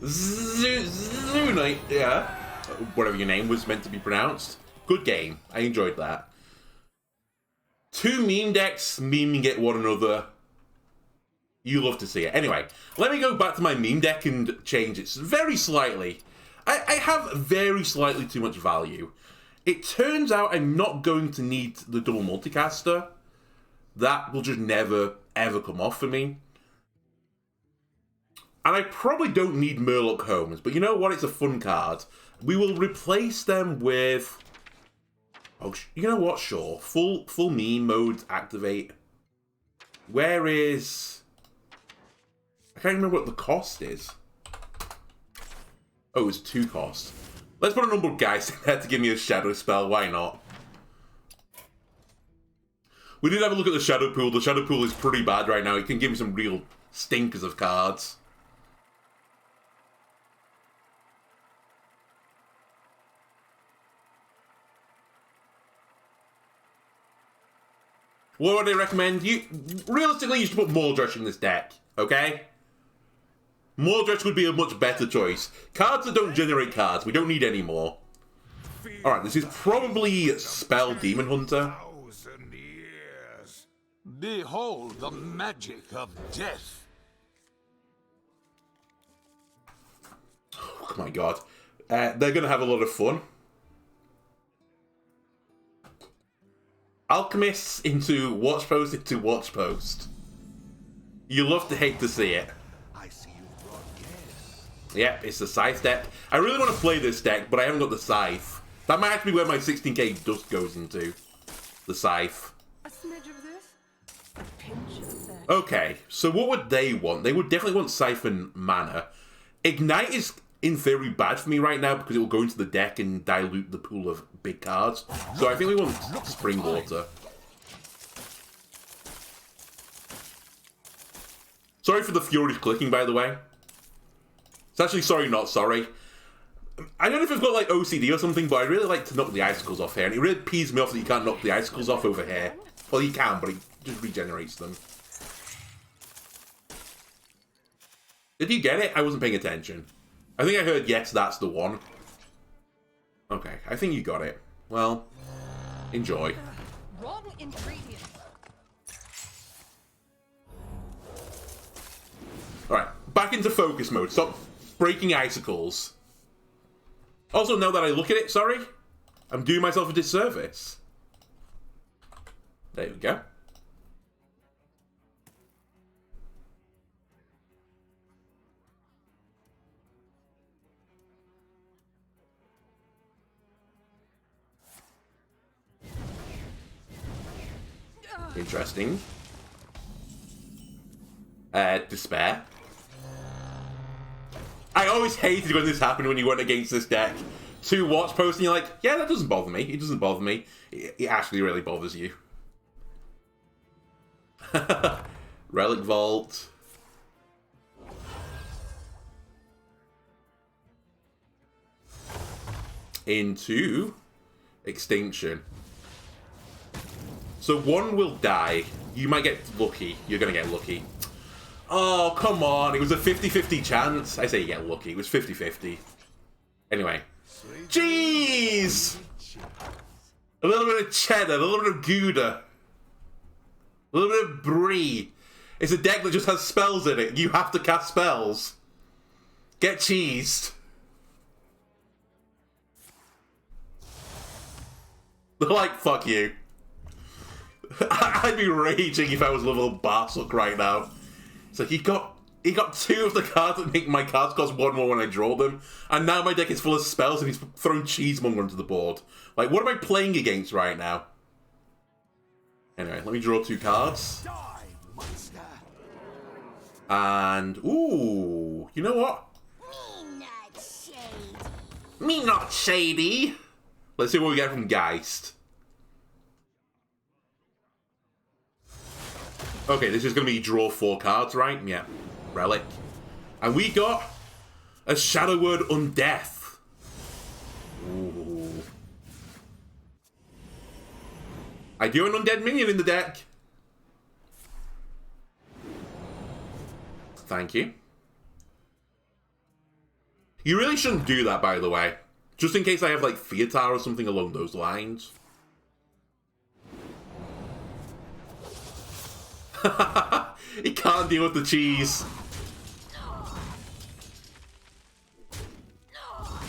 Zunite, yeah, whatever your name was meant to be pronounced. Good game. I enjoyed that. 2 meme decks memeing at one another. You love to see it. Anyway, let me go back to my meme deck and change it very slightly. I have very slightly too much value. It turns out I'm not going to need the double multicaster. That will just never, ever come off for me. And I probably don't need Murloc Homes, but you know what? It's a fun card. We will replace them with... Oh, you know what? Sure. Full meme mode activate. Where is... I can't remember what the cost is. Oh, it's 2 cost. Let's put a number of guys in there to give me a shadow spell. Why not? We did have a look at the shadow pool. The shadow pool is pretty bad right now. It can give me some real stinkers of cards. What would I recommend? Realistically, you should put Mordresh in this deck, okay? Mordresh would be a much better choice. Cards that don't generate cards, we don't need any more. Alright, this is probably Spell Demon Hunter. 1,000 years. Behold the magic of death. Oh my god. They're going to have a lot of fun. Alchemists into Watch Post into Watch Post. You love to hate to see it. I see you've brought guests. Yep, it's the Scythe deck. I really want to play this deck, but I haven't got the Scythe. That might actually be where my 16k dust goes into. The Scythe. A smidge of this, a pinch of that. Okay, so what would they want? They would definitely want Siphon Mana. Ignite is, in theory, bad for me right now because it will go into the deck and dilute the pool of big cards. So I think we want Spring Water. Sorry for the furious clicking, by the way. It's actually sorry, not sorry. I don't know if I've got like OCD or something, but I really like to knock the icicles off here, and it really pees me off that you can't knock the icicles off over here. Well, you can, but it just regenerates them. Did you get it? I wasn't paying attention. I think I heard, yes, that's the one. Okay, I think you got it. Well, enjoy. Wrong ingredient. Alright, back into focus mode. Stop breaking icicles. Also, now that I look at it, sorry, I'm doing myself a disservice. There we go. Interesting. Despair. I always hated when this happened when you went against this deck. 2 Watch Posts and you're like, yeah, that doesn't bother me. It doesn't bother me. It actually really bothers you. Relic Vault. Into Extinction. So 1 will die. You might get lucky. You're going to get lucky. Oh, come on. It was a 50-50 chance. I say you get lucky. It was 50-50. Anyway. Jeez! A little bit of cheddar, a little bit of Gouda. A little bit of brie. It's a deck that just has spells in it. You have to cast spells. Get cheesed. They're like, fuck you. I'd be raging if I was a little Barsook right now. It's like, he got 2 of the cards that make my cards cost 1 more when I draw them, and now my deck is full of spells and he's throwing Cheesemonger onto the board. Like, what am I playing against right now? Anyway, let me draw 2 cards. Die, monster. And, ooh, you know what? Me not shady. Me not shady. Let's see what we get from Geist. Okay, this is going to be draw 4 cards, right? Yeah. Relic. And we got a Shadow Word Undeath. Ooh. I do an undead minion in the deck. Thank you. You really shouldn't do that, by the way. Just in case I have, like, Theatar or something along those lines. He can't deal with the cheese.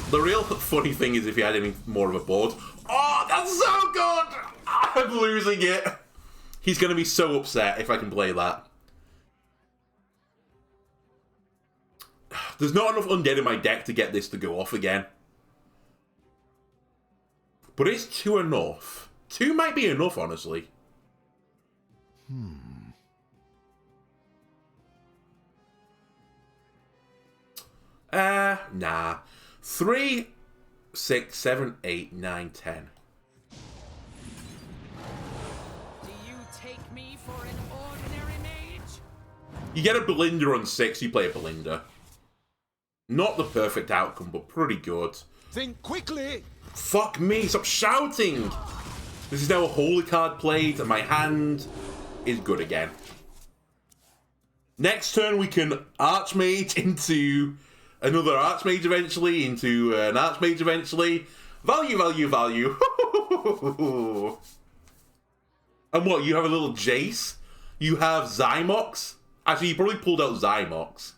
The real funny thing is if you had any more of a board. Oh, that's so good! I'm losing it. He's going to be so upset if I can play that. There's not enough undead in my deck to get this to go off again. But is 2 enough? 2 might be enough, honestly. Nah. 3, 6, 7, 8, 9, 10. Do you take me for an ordinary mage? You get a Belinda on 6, you play a Belinda. Not the perfect outcome, but pretty good. Think quickly. Fuck me, stop shouting! This is now a holy card played, and my hand is good again. Next turn, we can Archmage into another Archmage eventually, into an Archmage eventually. Value, value, value. And what, you have a little Jace? You have Zymox? Actually, you probably pulled out Zymox.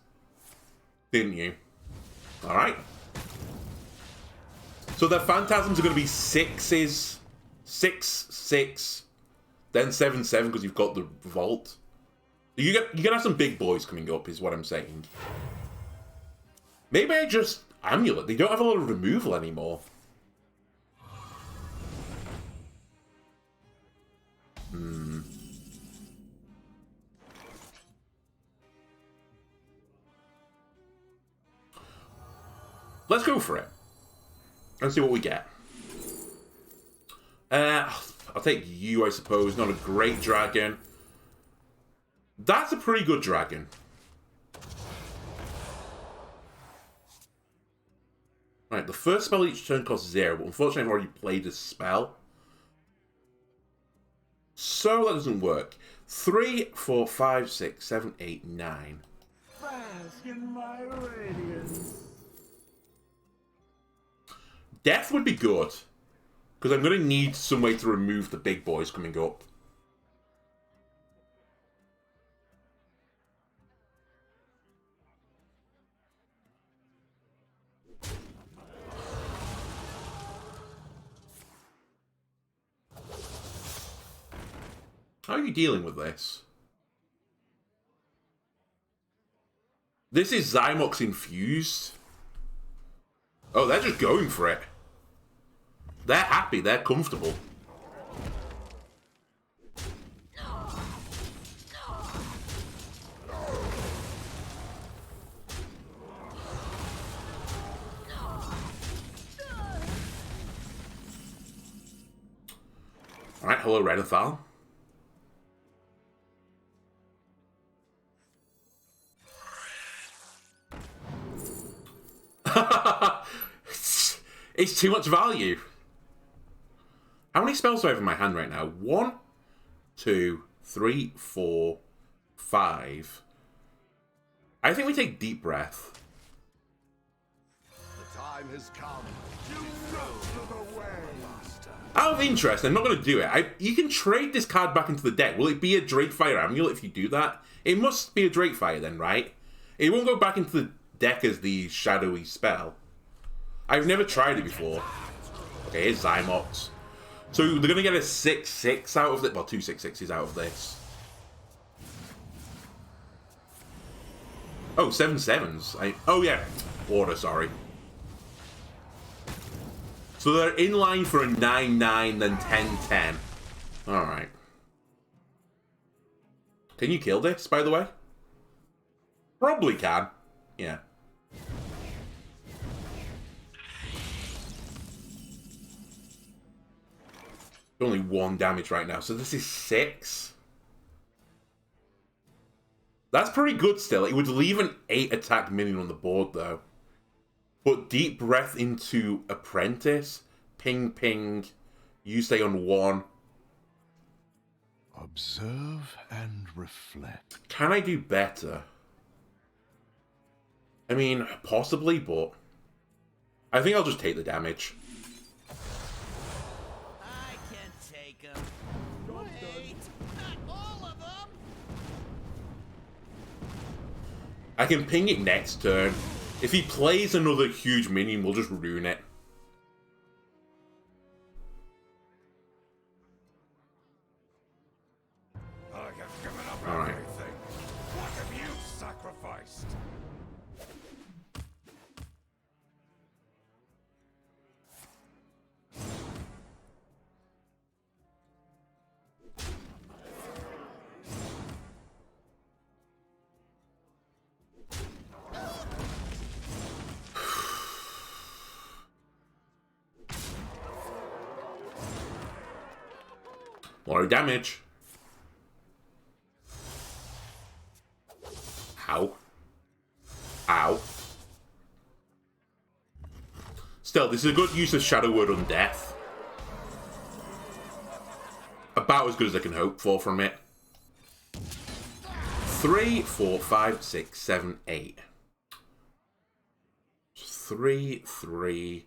Didn't you? Alright. So their Phantasms are going to be 6s. 6, 6. Then 7, 7 because you've got the Vault. You're going to have some big boys coming up is what I'm saying. Maybe I just Amulet. They don't have a lot of removal anymore. Let's go for it. And see what we get. I'll take you, I suppose. Not a great dragon. That's a pretty good dragon. Right, the first spell each turn costs 0, but unfortunately I've already played a spell. So that doesn't work. 3, 4, 5, 6, 7, 8, 9. Bask in my radiance. Death would be good. Because I'm going to need some way to remove the big boys coming up. How are you dealing with this? This is Zymox infused. Oh, they're just going for it. They're happy, they're comfortable. Alright, hello Renathal. It's too much value. How many spells do I have in my hand right now? 1, 2, 3, 4, 5. I think we take Deep Breath. The time has come. You go to the way, master. Out of interest, I'm not going to do it. You can trade this card back into the deck. Will it be a Drakefire Amulet if you do that? It must be a Drakefire then, right? It won't go back into the deck as the shadowy spell. I've never tried it before. Okay, here's Zymox. So they're going to get a 6/6 out of it. Well, 2 6/6s out of this. Oh, 7/7s. Oh, yeah. Order, sorry. So they're in line for a 9/9, then 10/10. Alright. Can you kill this, by the way? Probably can. Yeah. Only 1 damage right now, so this is 6. That's pretty good still. It would leave an 8 attack minion on the board though. Put Deep Breath into Apprentice. Ping, ping. You stay on 1. Observe and reflect. Can I do better? I mean, possibly, but I think I'll just take the damage. I can ping it next turn. If he plays another huge minion, we'll just ruin it. I have given up All right. everything. What have you sacrificed? A lot of damage. Ow. Ow. Still, this is a good use of Shadow Word on Death. about as good as I can hope for from it. 3, 4, 5, 6, 7, 8. 3, 3,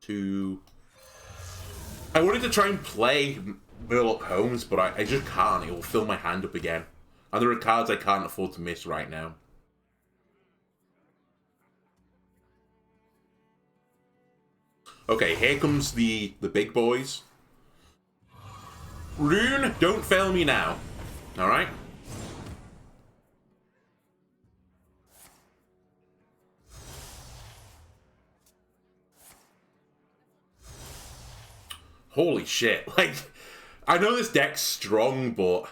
2. I wanted to try and play MotLK Homes, but I just can't. It will fill my hand up again. And there are cards I can't afford to miss right now. Okay, here comes the big boys. Rune, don't fail me now. Alright? Holy shit. Like, I know this deck's strong, but...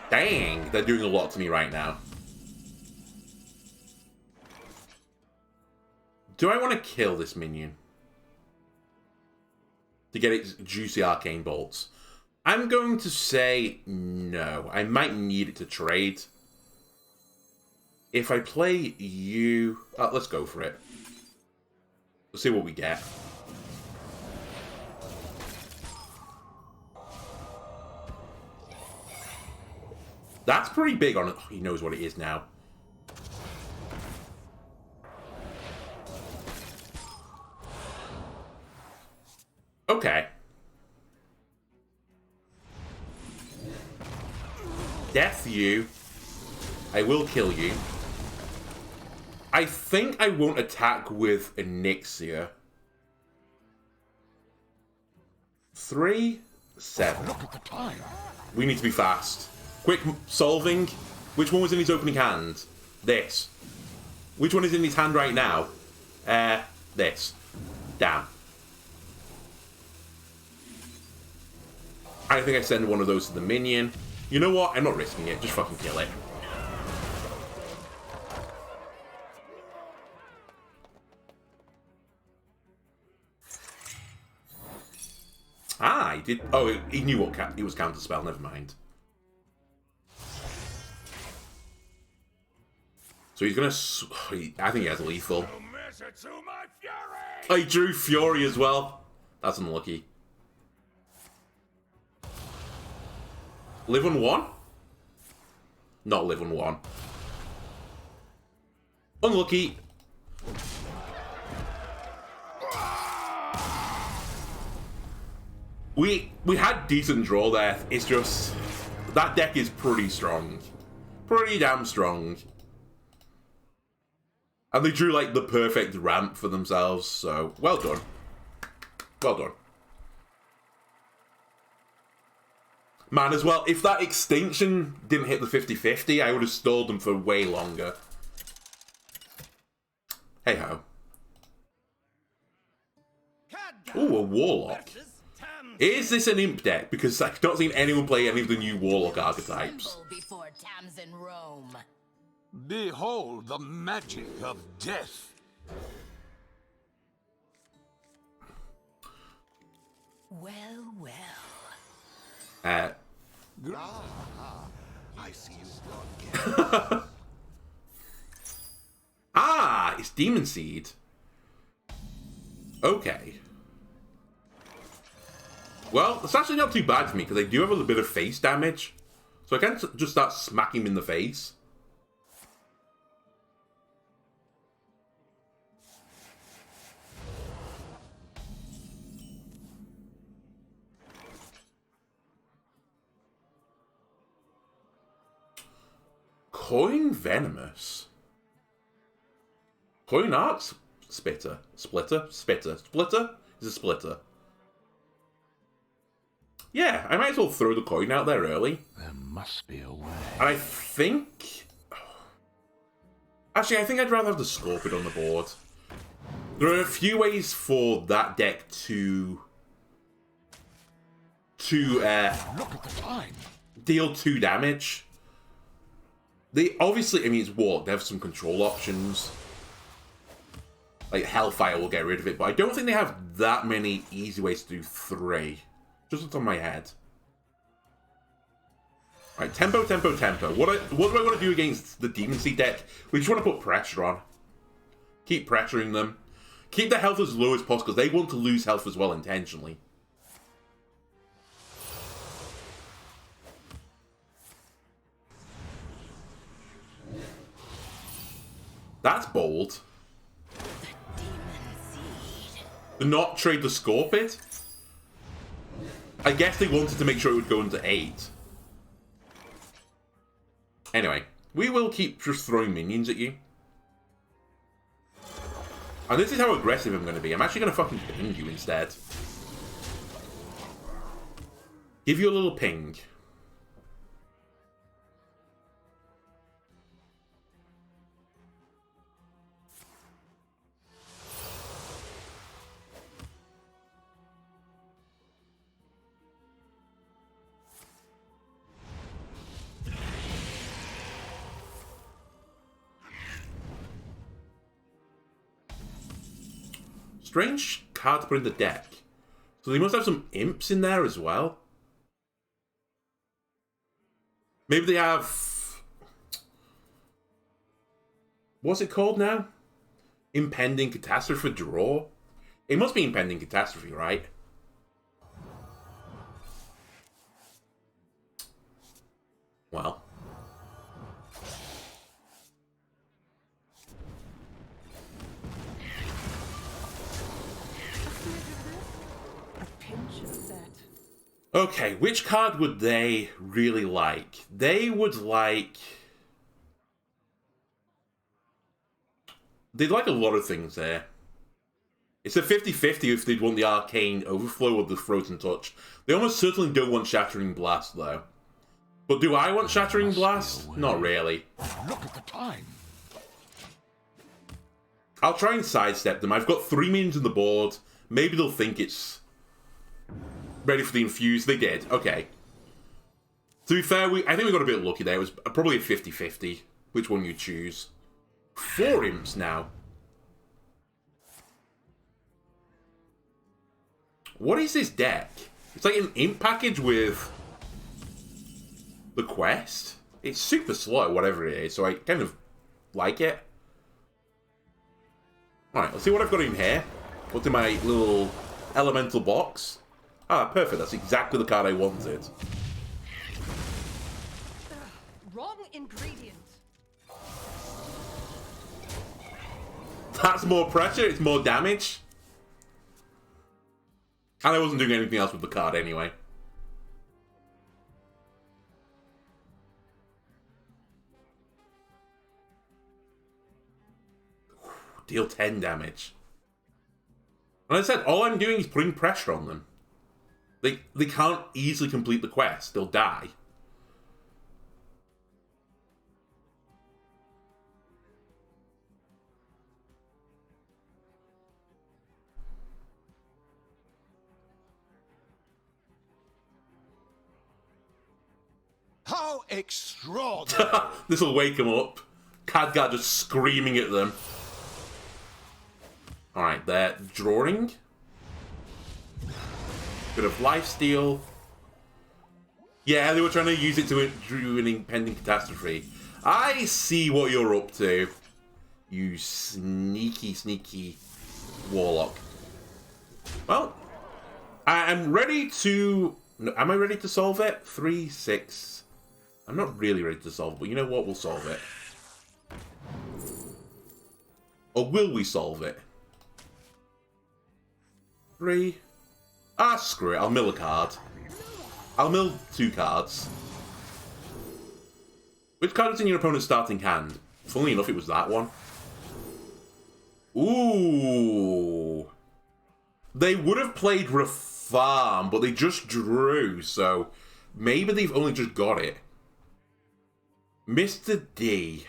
Dang, they're doing a lot to me right now. Do I want to kill this minion? To get its juicy arcane bolts? I'm going to say no. I might need it to trade. If I play you... let's go for it. Let's see what we get. That's pretty big on it. Oh, he knows what it is now. Okay. Death you. I will kill you. I think I won't attack with Onyxia. 3, 7. Look at the time. We need to be fast. Quick solving. Which one was in his opening hand? This. Which one is in his hand right now? This. Damn. I think I send one of those to the minion. You know what? I'm not risking it. Just fucking kill it. Ah, he did. Oh, he knew what he was counterspell. Never mind. So he's gonna. I think he has lethal. Oh, he drew Fury as well. That's unlucky. Live on 1? Not live on 1. Unlucky. We had decent draw there. It's just that deck is pretty strong. Pretty damn strong. And they drew like the perfect ramp for themselves, so well done. Well done. Man, as well, if that extinction didn't hit the 50-50, I would have stalled them for way longer. Hey-ho. Ooh, a Warlock. Is this an Imp deck? Because I've not seen anyone play any of the new Warlock archetypes. Before Tams in Rome. Behold the magic of death. Well, well. I see you got Ah, it's Demon Seed. Okay. Well, it's actually not too bad for me, because I do have a little bit of face damage. So I can just start smacking him in the face. Coin Venomous. Coin Arts Spitter. Splitter? Spitter. Splitter? Is a splitter. Yeah, I might as well throw the coin out there early. There must be a way. And I think... Actually, I think I'd rather have the Scorpion on the board. There are a few ways for that deck to... Look at the time. Deal 2 damage. They obviously, I mean, it's Warlock. They have some control options. Like, Hellfire will get rid of it, but I don't think they have that many easy ways to do 3. Just off the top of my head. Alright, tempo, tempo, tempo. What do I want to do against the Demon Seed deck? We just want to put pressure on. Keep pressuring them. Keep their health as low as possible, because they want to lose health as well intentionally. That's bold. Demon seed. To not trade the Scorpid? I guess they wanted to make sure it would go into 8. Anyway, we will keep just throwing minions at you. And this is how aggressive I'm going to be. I'm actually going to fucking ping you instead. Give you a little ping. Strange card to put in the deck. So they must have some imps in there as well. Maybe they have... What's it called now? Impending Catastrophe draw? It must be Impending Catastrophe, right? Well. Okay, which card would they really like? They would like... They'd like a lot of things there. It's a 50-50 if they'd want the Arcane Overflow or the Frozen Touch. They almost certainly don't want Shattering Blast, though. But do I want Shattering Blast? Not really. Look at the time. I'll try and sidestep them. I've got 3 minions on the board. Maybe they'll think it's ready for the infuse. They did. Okay. To be fair, I think we got a bit lucky there. It was probably a 50-50. Which one you choose. 4 imps now. What is this deck? It's like an imp package with the quest. It's super slow, whatever it is, so I kind of like it. Alright, let's see what I've got in here. What's in my little elemental box? Ah, perfect. That's exactly the card I wanted. Wrong ingredient. That's more pressure. It's more damage. And I wasn't doing anything else with the card anyway. Deal 10 damage. And I said, all I'm doing is putting pressure on them. They can't easily complete the quest. They'll die. How extraordinary! This will wake them up. Khadgar just screaming at them. Alright, they're drawing. Bit of lifesteal. Yeah, they were trying to use it to do an impending catastrophe. I see what you're up to. You sneaky, sneaky warlock. Well, I'm ready to... Am I ready to solve it? 3, 6. I'm not really ready to solve it, but you know what? We'll solve it. Or will we solve it? 3. Ah, screw it. I'll mill a card. I'll mill 2 cards. Which card is in your opponent's starting hand? Funnily enough, it was that one. Ooh. They would have played Farm, but they just drew, so maybe they've only just got it. Mr. D.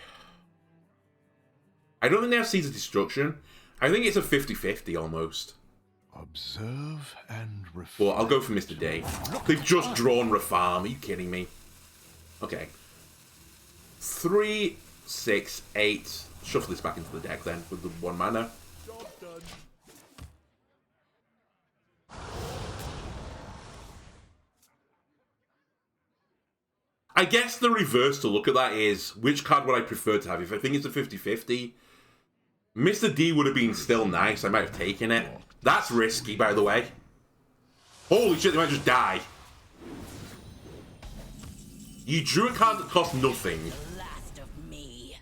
I don't think they have Seeds of Destruction. I think it's a 50-50 almost. Observe and reflect. Well, I'll go for Mr. D. They've just drawn Reform. Are you kidding me? Okay. 3, 6, 8. Shuffle this back into the deck then with the 1 mana. Job done. I guess the reverse to look at that is, which card would I prefer to have? If I think it's a 50-50, Mr. D would have been still nice. I might have taken it. That's risky, by the way. Holy shit, they might just die. You drew a card that cost nothing. The last of me.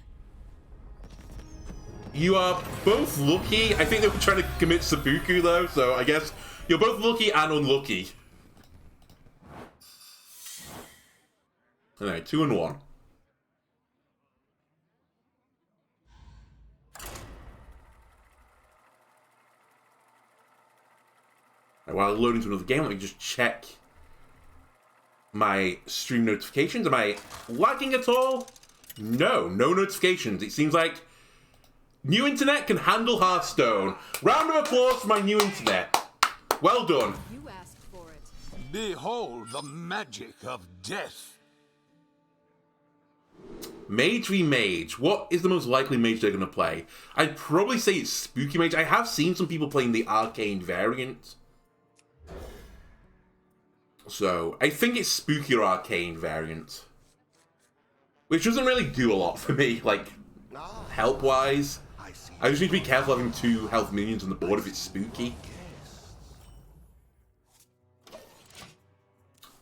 You are both lucky. I think they were trying to commit seppuku though, so I guess you're both lucky and unlucky. Alright, 2 and 1. Right, while loading to another game, let me just check my stream notifications. Am I lagging at all? No notifications. It seems like new internet can handle Hearthstone. Round of applause for my new internet. Well done. You asked for it. Behold the magic of death. Mage v Mage. What is the most likely mage they're going to play? I'd probably say it's Spooky Mage. I have seen some people playing the Arcane variant. So, I think it's Spooky or Arcane variant. Which doesn't really do a lot for me, like, health-wise. I just need to be careful having 2 health minions on the board if it's Spooky.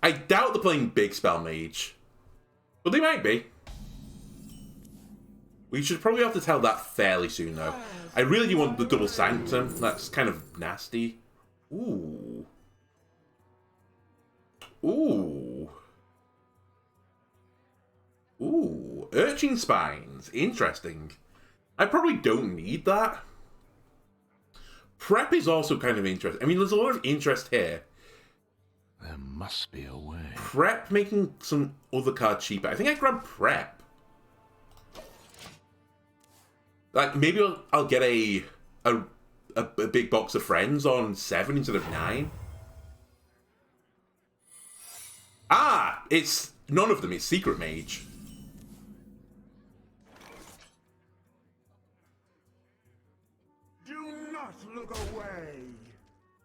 I doubt they're playing Big Spell Mage. But they might be. We should probably have to tell that fairly soon, though. I really do want the Double Sanctum. That's kind of nasty. Ooh. Ooh. Ooh. Urchin Spines. Interesting. I probably don't need that. Prep is also kind of interesting. I mean, there's a lot of interest here. There must be a way. Prep making some other cards cheaper. I think I grab Prep. Like, maybe I'll get a big box of friends on 7 instead of 9. Ah! It's none of them. It's Secret Mage. Do not look away.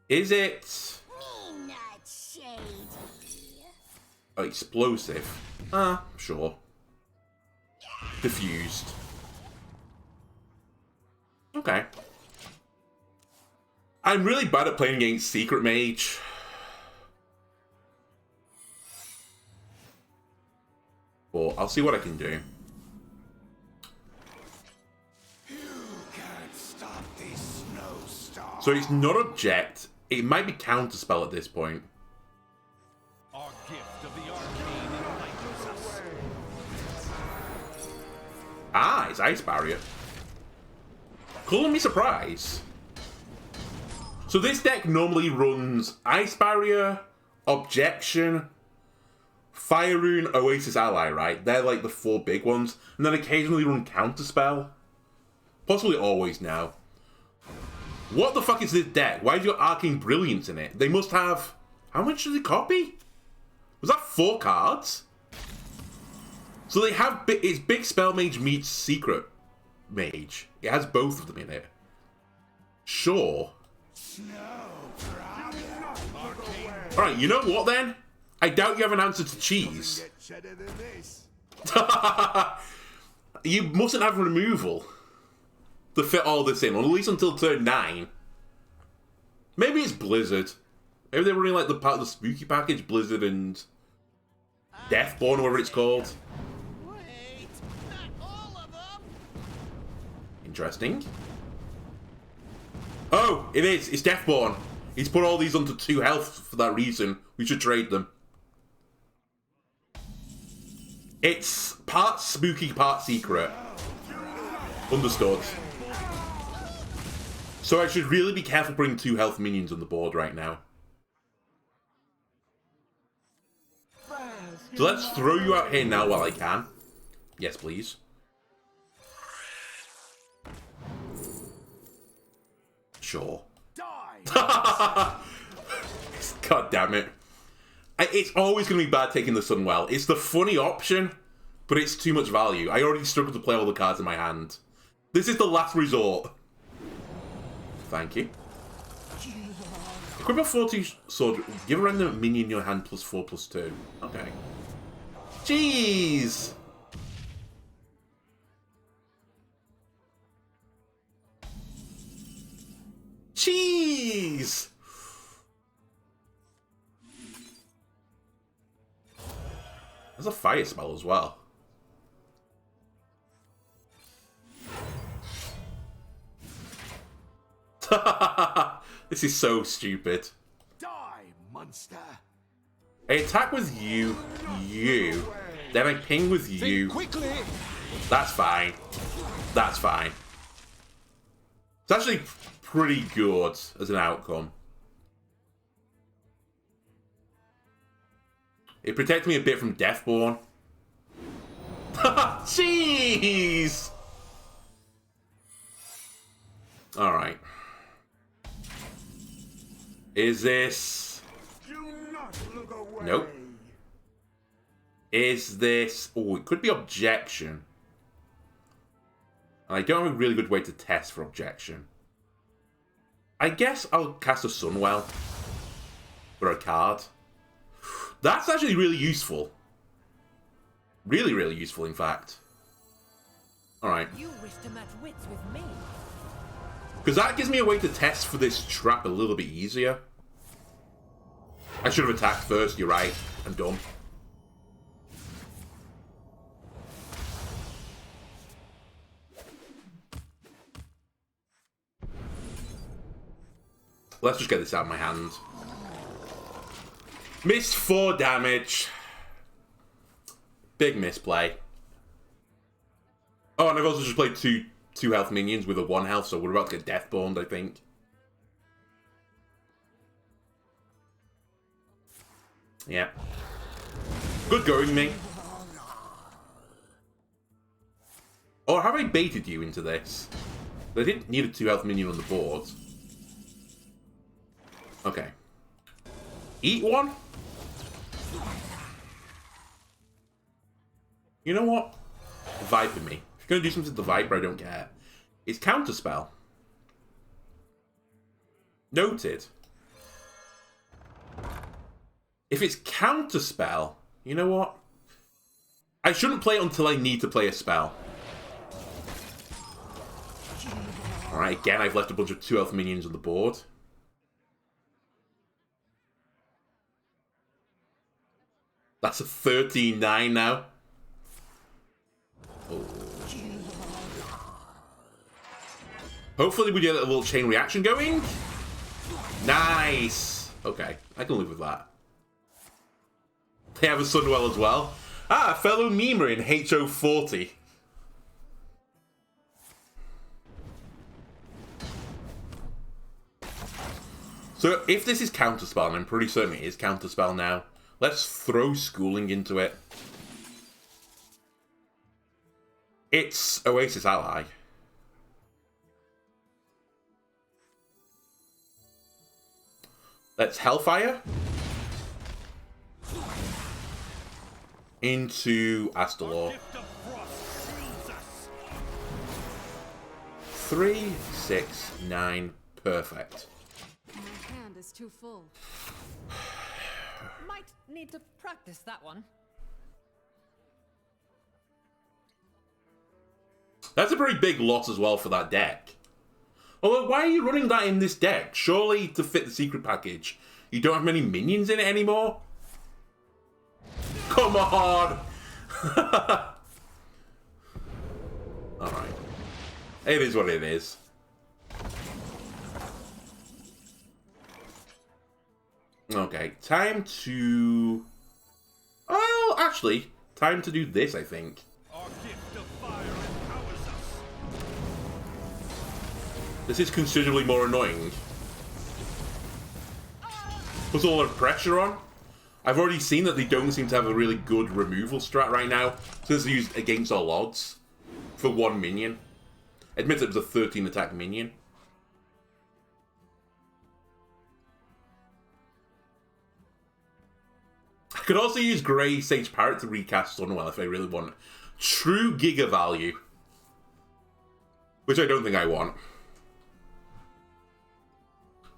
Is it... Me not shady. Oh, explosive? Ah, sure. Diffused. Okay. I'm really bad at playing against Secret Mage. But I'll see what I can do. You can't stop these snowstorms. So it's not object. It might be counterspell at this point. Our gift of the arcane enlightens us. Ah, it's Ice Barrier. Call me surprise. So this deck normally runs Ice Barrier, Objection, Fire Rune, Oasis Ally, right? They're like the 4 big ones. And then occasionally run Counterspell. Possibly always now. What the fuck is this deck? Why is your Arcane Brilliance in it? They must have... How much did they copy? Was that 4 cards? So they have... It's Big Spell Mage meets Secret Mage. It has both of them in it. Sure. Alright, you know what then? I doubt you have an answer to cheese. Get cheddar than this. You mustn't have removal to fit all this in, or at least until turn 9. Maybe it's Blizzard. Maybe they're running like the part of the spooky package, Blizzard and Deathborn, or whatever it's called. Wait, not all of them. Interesting. Oh, it is. It's Deathborn. He's put all these onto 2 health for that reason. We should trade them. It's part spooky, part secret. Understood. So I should really be careful putting 2 health minions on the board right now. So let's throw you out here now while I can. Yes, please. Sure. God damn it. It's always going to be bad taking the Sunwell. It's the funny option, but it's too much value. I already struggle to play all the cards in my hand. This is the last resort. Thank you. Equip a 4-2 sword. Give a random minion in your hand +4/+2. Okay. Jeez! Jeez! There's a fire spell as well. This is so stupid. Die, monster. I attack with you, then I ping with you. Quickly! That's fine. That's fine. It's actually pretty good as an outcome. It protects me a bit from Deathborn. Jeez! Alright. Is this... Nope. Is this... Oh, it could be objection. And I don't have a really good way to test for objection. I guess I'll cast a Sunwell for a card. That's actually really useful. Really, really useful, in fact. Alright. You wish to match wits with me. Because that gives me a way to test for this trap a little bit easier. I should have attacked first, you're right. I'm dumb. Let's just get this out of my hand. Missed 4 damage. Big misplay. Oh, and I've also just played two health minions with a 1 health, so we're about to get Deathborned, I think. Yeah. Good going, me. Or have I baited you into this? They didn't need a 2 health minion on the board. Okay. Eat one? You know what? Viper me. If you're going to do something to Viper, I don't care. It's Counterspell. Noted. If it's Counterspell, you know what? I shouldn't play it until I need to play a spell. Alright, again, I've left a bunch of 2 health minions on the board. That's a 13-9 now. Oh. Hopefully we get a little chain reaction going. Nice. Okay, I can live with that. They have a Sunwell as well. Ah, a fellow memer in HO40. So if this is Counterspell, and I'm pretty certain it is Counterspell now, let's throw Schooling into it. It's Oasis Ally. Let's Hellfire. Into Astalor. 3, 6, 9. Perfect. My hand is too full. Might need to practice that one. That's a pretty big loss as well for that deck. Although, why are you running that in this deck? Surely to fit the secret package, you don't have many minions in it anymore? Come on! Alright. It is what it is. Okay, time to... Well, actually, time to do this, I think. Our gift of fire empowers us. This is considerably more annoying. Puts a lot of pressure on. I've already seen that they don't seem to have a really good removal strat right now, since they're used against all odds for 1 minion. Admit it was a 13 attack minion. I could also use Grey Sage Parrot to recast Sunwell if I really want true Giga value. Which I don't think I want.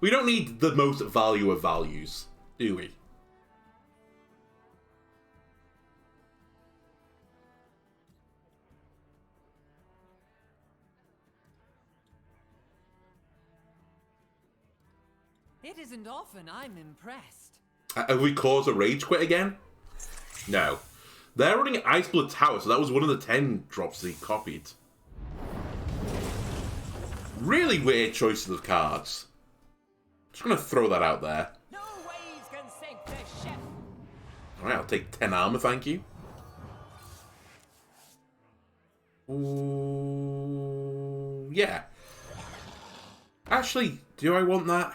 We don't need the most value of values, do we? It isn't often I'm impressed. Have we caused a rage quit again? No. They're running Iceblood Tower, so that was one of the 10 drops they copied. Really weird choices of cards. Just gonna throw that out there. No waves can sink this ship. Alright, I'll take 10 armor, thank you. Ooh, yeah. Actually, do I want that?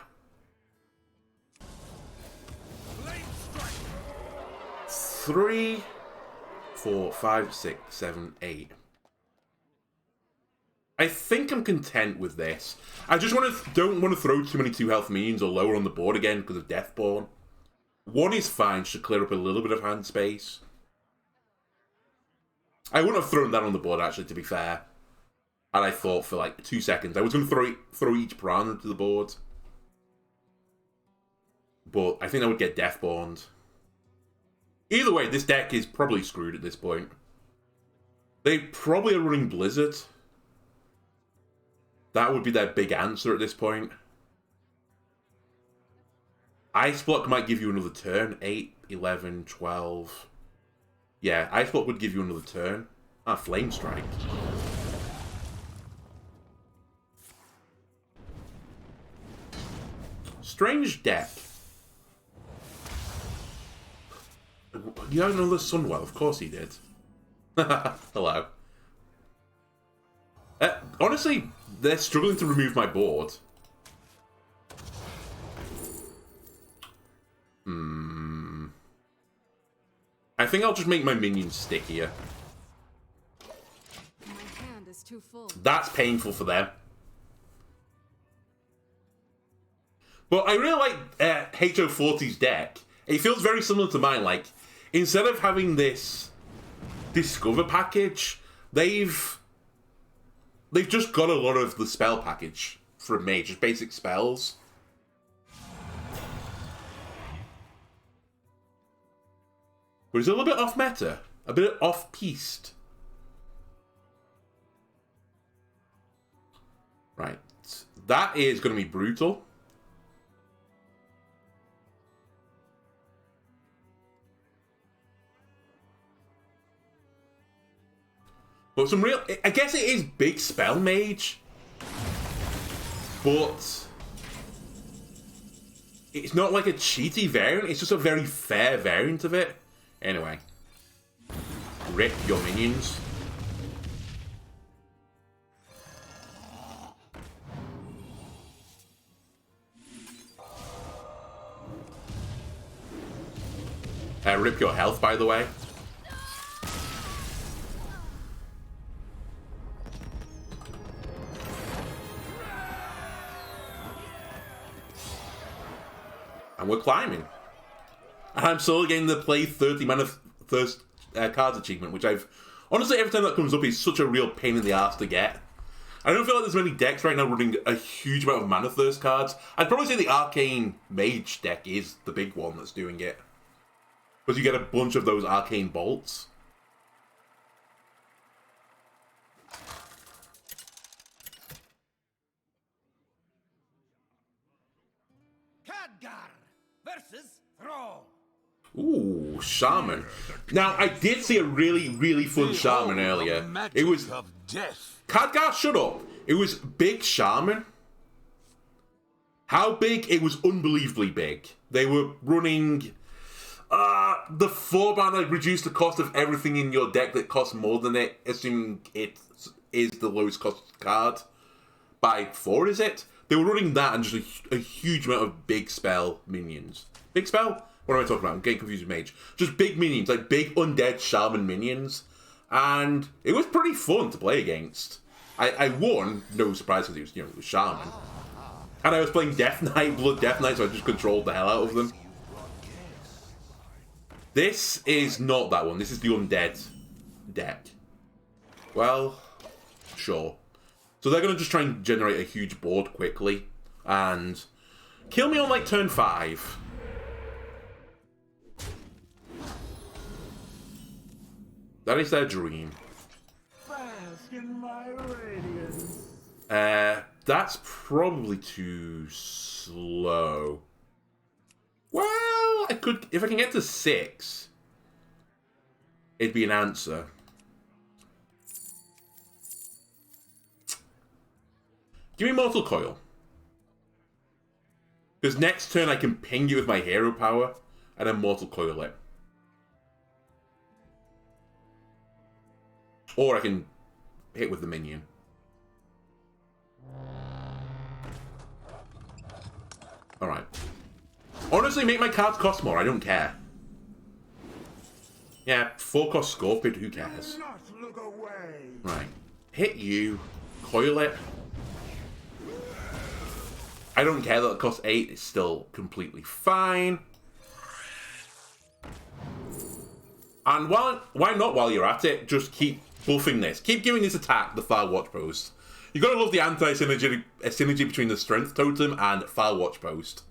3, 4, 5, 6, 7, 8. I think I'm content with this. I just don't want to throw too many 2 health minions or lower on the board again because of Deathborn. 1 is fine just to clear up a little bit of hand space. I wouldn't have thrown that on the board actually, to be fair. And I thought for like 2 seconds I was going to throw each Piranha to the board. But I think I would get Deathborned. Either way, this deck is probably screwed at this point. They probably are running Blizzard. That would be their big answer at this point. Ice Block might give you another turn. 8, 11, 12. Yeah, Ice Block would give you another turn. Ah, Flame Strike. Strange deck. You don't know the Sunwell? Of course he did. Hello. Honestly, they're struggling to remove my board. I think I'll just make my minions stickier. My hand is too full. That's painful for them. But I really like HO40's deck. It feels very similar to mine. Like, instead of having this Discover package, they've just got a lot of the spell package from Mage, just basic spells. But it's a little bit off meta, a bit off piste. Right, that is going to be brutal. But some real... I guess it is big spell mage. But... it's not like a cheaty variant. It's just a very fair variant of it. Anyway. Rip your minions. Rip your health, by the way. And we're climbing. And I'm still getting the play 30 mana thirst cards achievement, which I've... honestly, every time that comes up, is such a real pain in the ass to get. I don't feel like there's many decks right now running a huge amount of mana thirst cards. I'd probably say the Arcane Mage deck is the big one that's doing it. Because you get a bunch of those Arcane Bolts. Versus Thrall. Ooh, Shaman. Now, I did see a really, really fun Shaman earlier. It was... of death. Khadgar, shut up. It was big Shaman. How big? It was unbelievably big. They were running... the 4-mana reduced the cost of everything in your deck that costs more than it, assuming it is the lowest cost card. By 4, is it? They were running that and just a huge amount of big spell minions. Big spell? What am I talking about? I'm getting confused with Mage. Just big minions, like big undead shaman minions. And it was pretty fun to play against. I won, no surprise, because it was, it was shaman. And I was playing Death Knight, Blood Death Knight, so I just controlled the hell out of them. This is not that one. This is the undead deck. Well, sure. So they're going to just try and generate a huge board quickly. And kill me on, like, turn 5. That is their dream. Bask in my radiance. That's probably too slow. Well, I could... if I can get to 6, it'd be an answer. Give me Mortal Coil. Because next turn I can ping it with my hero power, and then Mortal Coil it. Or I can hit with the minion. Alright. Honestly, make my cards cost more, I don't care. Yeah, 4 cost Scorpion, who cares? Right. Hit you. Coil it. I don't care that it costs 8, it's still completely fine. And why not while you're at it, just keep buffing this. Keep giving this attack the File Watch Post. You gotta love the synergy between the Strength Totem and File Watch Post.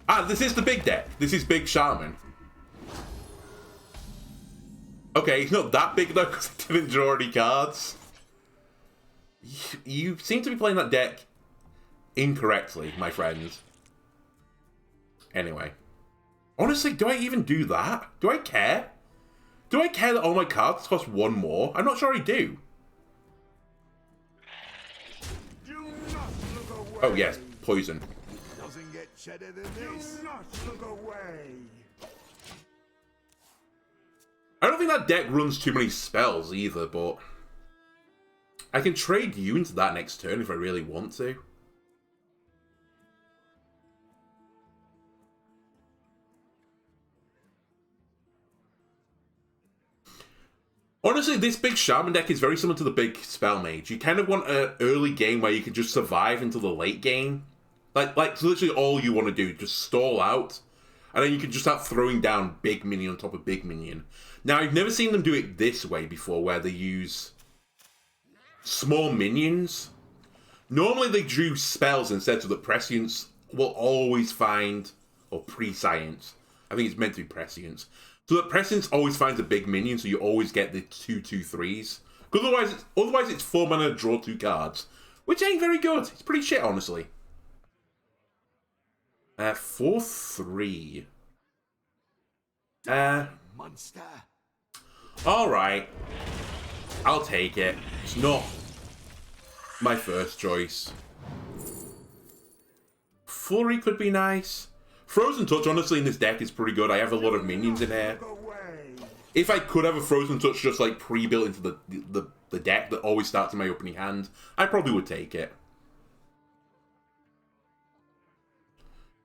Ah, this is the big deck. This is Big Shaman. Okay, he's not that big though, because he didn't draw any cards. You seem to be playing that deck incorrectly, my friend. Anyway. Honestly, do I even do that? Do I care? Do I care that all my cards cost 1 more? I'm not sure I do. Oh yes, poison. Doesn't get cheddar than this. Do not look away. I don't think that deck runs too many spells either, but I can trade you into that next turn if I really want to. Honestly, this big Shaman deck is very similar to the big Spell Mage. You kind of want an early game where you can just survive until the late game. Like literally all you want to do, just stall out. And then you can just start throwing down big minion on top of big minion. Now, I've never seen them do it this way before, where they use small minions. Normally they drew spells instead, so that Prescience will always find, or Prescience, I think it's meant to be Prescience. So that Prescience always finds a big minion, so you always get the 2/2/3s. Because otherwise it's 4 mana, draw 2 cards. Which ain't very good. It's pretty shit, honestly. 4/3. Monster. Alright. I'll take it. It's not my first choice. Flurry could be nice. Frozen Touch, honestly, in this deck is pretty good. I have a lot of minions in there. If I could have a Frozen Touch just like pre-built into the deck that always starts in my opening hand, I probably would take it.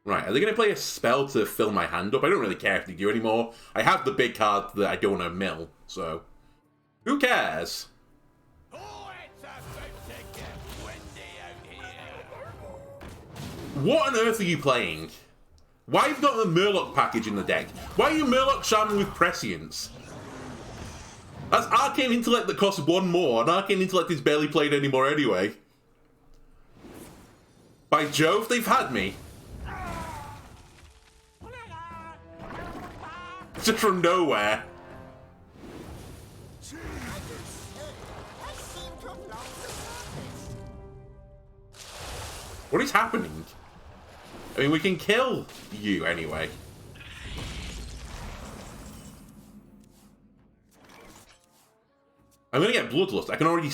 Right, are they going to play a spell to fill my hand up? I don't really care if they do anymore. I have the big card that I don't want to mill, so who cares? Oh, it's about to get windy out here. What on earth are you playing? Why have you got the Murloc package in the deck? Why are you Murloc Shaman with Prescience? That's Arcane Intellect that costs 1 more, and Arcane Intellect is barely played anymore anyway. By Jove, they've had me. Just from nowhere. What is happening? I mean, we can kill you anyway. I'm gonna get Bloodlust. I can already...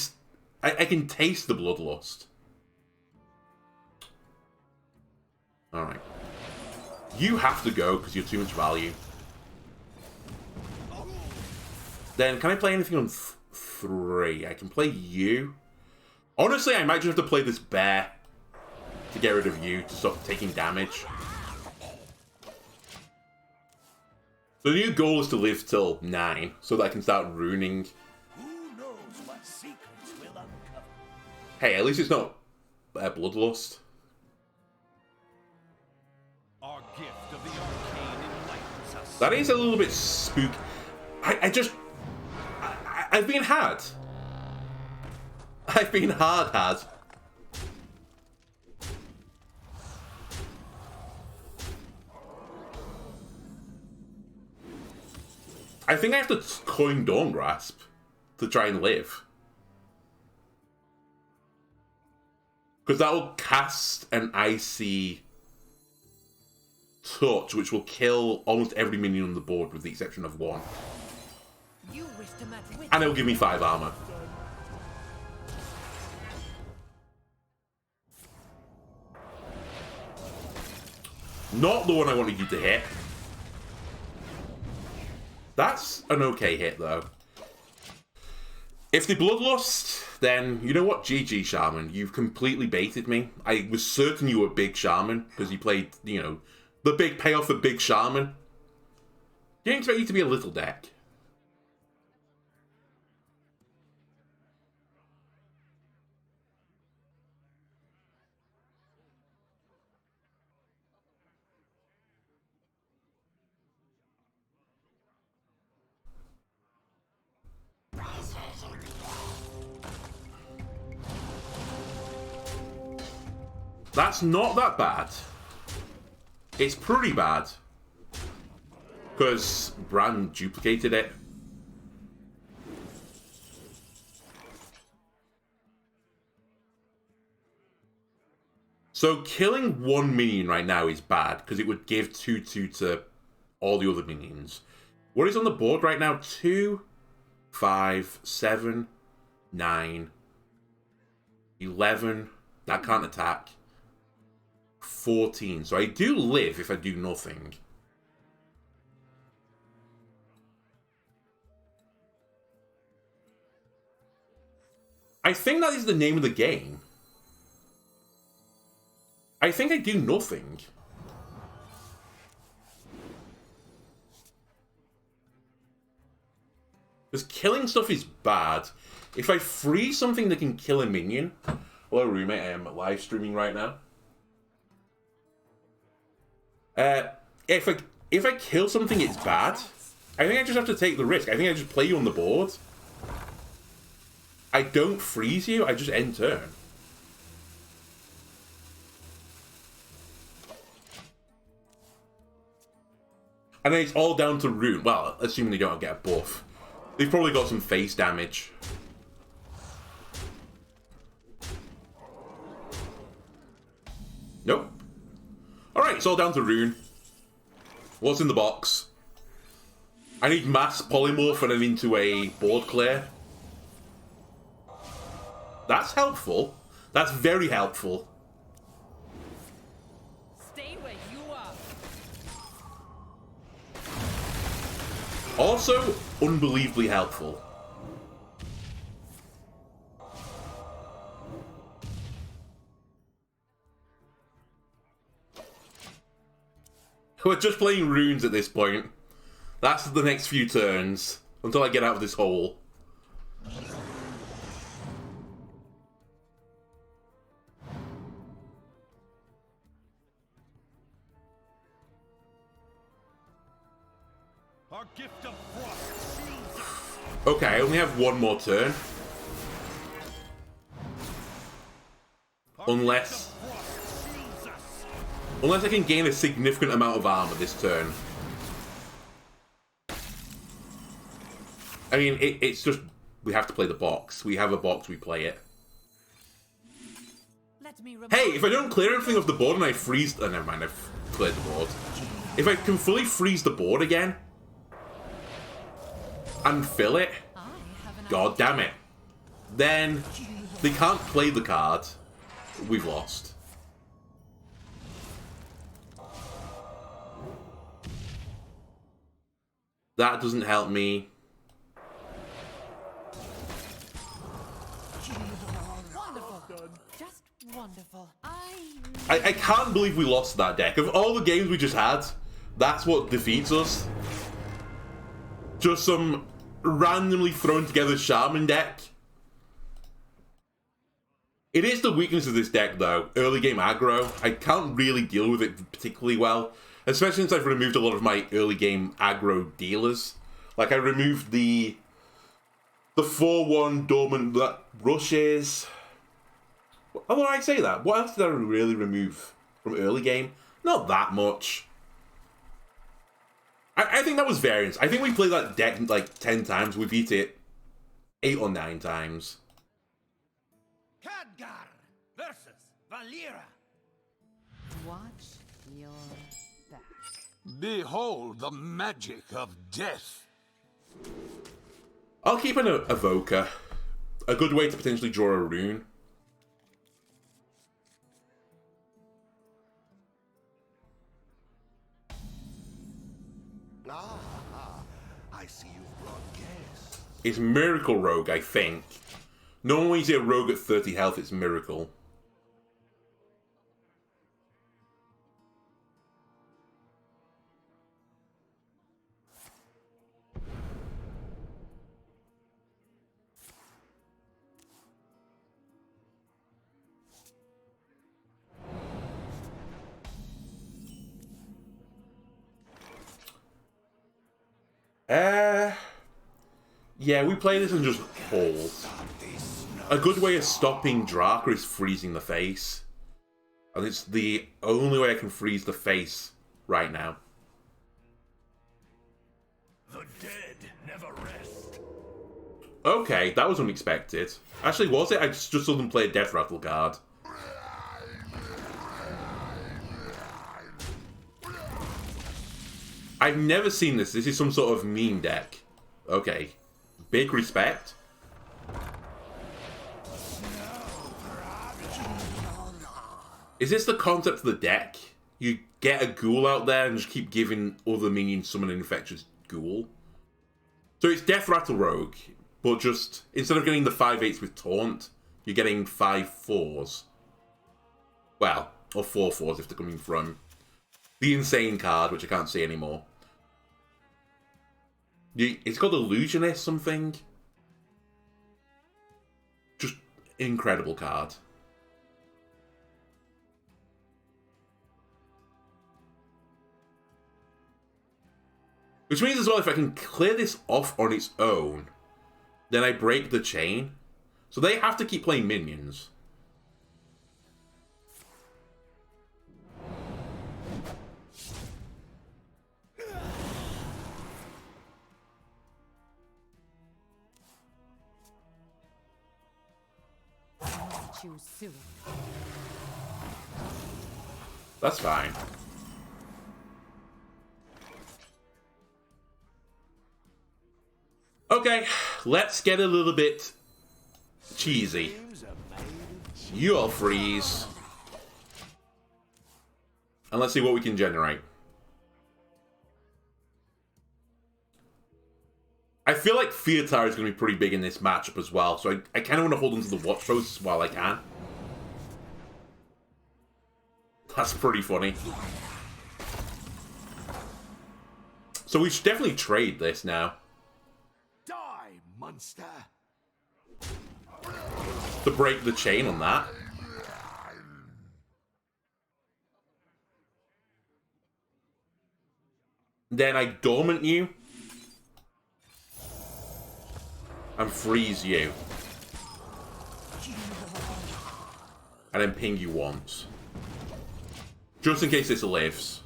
I can taste the Bloodlust. Alright. You have to go, because you're too much value. Then, can I play anything on 3? I can play you. Honestly, I might just have to play this bear to get rid of you, to stop taking damage. The new goal is to live till 9, so that I can start ruining. Who knows what secrets will uncover? Hey, at least it's not Bloodlust. Our gift of the arcane enlightens us. That is a little bit spooky. I've been had. I've been hard had. I think I have to coin Dawn Grasp to try and live. Because that will cast an icy touch, which will kill almost every minion on the board with the exception of 1. You wish to match with And it'll give me 5 armor. Not the one I wanted you to hit. That's an okay hit, though. If they Bloodlust, then you know what? GG, Shaman. You've completely baited me. I was certain you were Big Shaman, because you played, you know, the big payoff for Big Shaman. Didn't expect you to be a little deck. That's not that bad. It's pretty bad. Because Bran duplicated it. So killing one minion right now is bad, because it would give 2/2 to all the other minions. What is on the board right now? 2, 5, 7, 9, 11. That can't attack. 14. So I do live if I do nothing. I think that is the name of the game. I think I do nothing. Because killing stuff is bad. If I freeze something that can kill a minion... Hello, roommate. I am live streaming right now. If I kill something, it's bad. I think I just have to take the risk. I think I just play you on the board. I don't freeze you. I just end turn. And then it's all down to Rune. Well, assuming they don't get a buff. They've probably got some face damage. Nope. Alright, it's all down to Rune. What's in the box? I need mass polymorph and then into a board clear. That's helpful. That's very helpful. Stay where you are. Also, unbelievably helpful. We're just playing runes at this point. That's the next few turns. Until I get out of this hole. Our gift of frost shields us. Okay, I only have one more turn. Unless I can gain a significant amount of armor this turn. I mean, it's just... We have to play the box. We have a box, we play it. Hey, if I don't clear anything off the board and I freeze... Oh, never mind, I've cleared the board. If I can fully freeze the board again... and fill it... God damn it. Then they can't play the card. We've lost. That doesn't help me. Wonderful. Just wonderful. I can't believe we lost that deck. Of all the games we just had, that's what defeats us. Just some randomly thrown together Shaman deck. It is the weakness of this deck, though. Early game aggro. I can't really deal with it particularly well. Especially since I've removed a lot of my early game aggro dealers. Like, I removed the 4-1 dormant that rushes. Although I say that, what else did I really remove from early game? Not that much. I think that was variance. I think we played that deck like 10 times. We beat it 8 or 9 times. Khadgar versus Valera. Watch your back. Behold the magic of death. I'll keep an Evoker. A good way to potentially draw a rune. It's Miracle Rogue, I think. Normally when you see a rogue at 30 health, it's Miracle. Yeah, we play this and just hold. A good way of stopping Draka is freezing the face. And it's the only way I can freeze the face right now. The dead never rest. Okay, that was unexpected. Actually, was it? I just saw them play a Death Rattle card. I've never seen this. This is some sort of meme deck. Okay. Big respect. Is this the concept of the deck? You get a ghoul out there and just keep giving other minions summon an infectious ghoul? So it's Death Rattle Rogue, but just, instead of getting the 5/8s with Taunt, you're getting 5/4s. Well, or 4/4s if they're coming from the Insane card, which I can't see anymore. It's called Illusionist something. Just incredible card. Which means as well, if I can clear this off on its own, then I break the chain. So they have to keep playing minions. Soon. That's fine. Okay, let's get a little bit cheesy. You all freeze. And let's see what we can generate. I feel like Theatar is going to be pretty big in this matchup as well, so I kind of want to hold on to the watch posts while I can. That's pretty funny. So we should definitely trade this now. Die, monster! To break the chain on that. Then I dormant you. And freeze you. And then ping you once. Just in case this lives.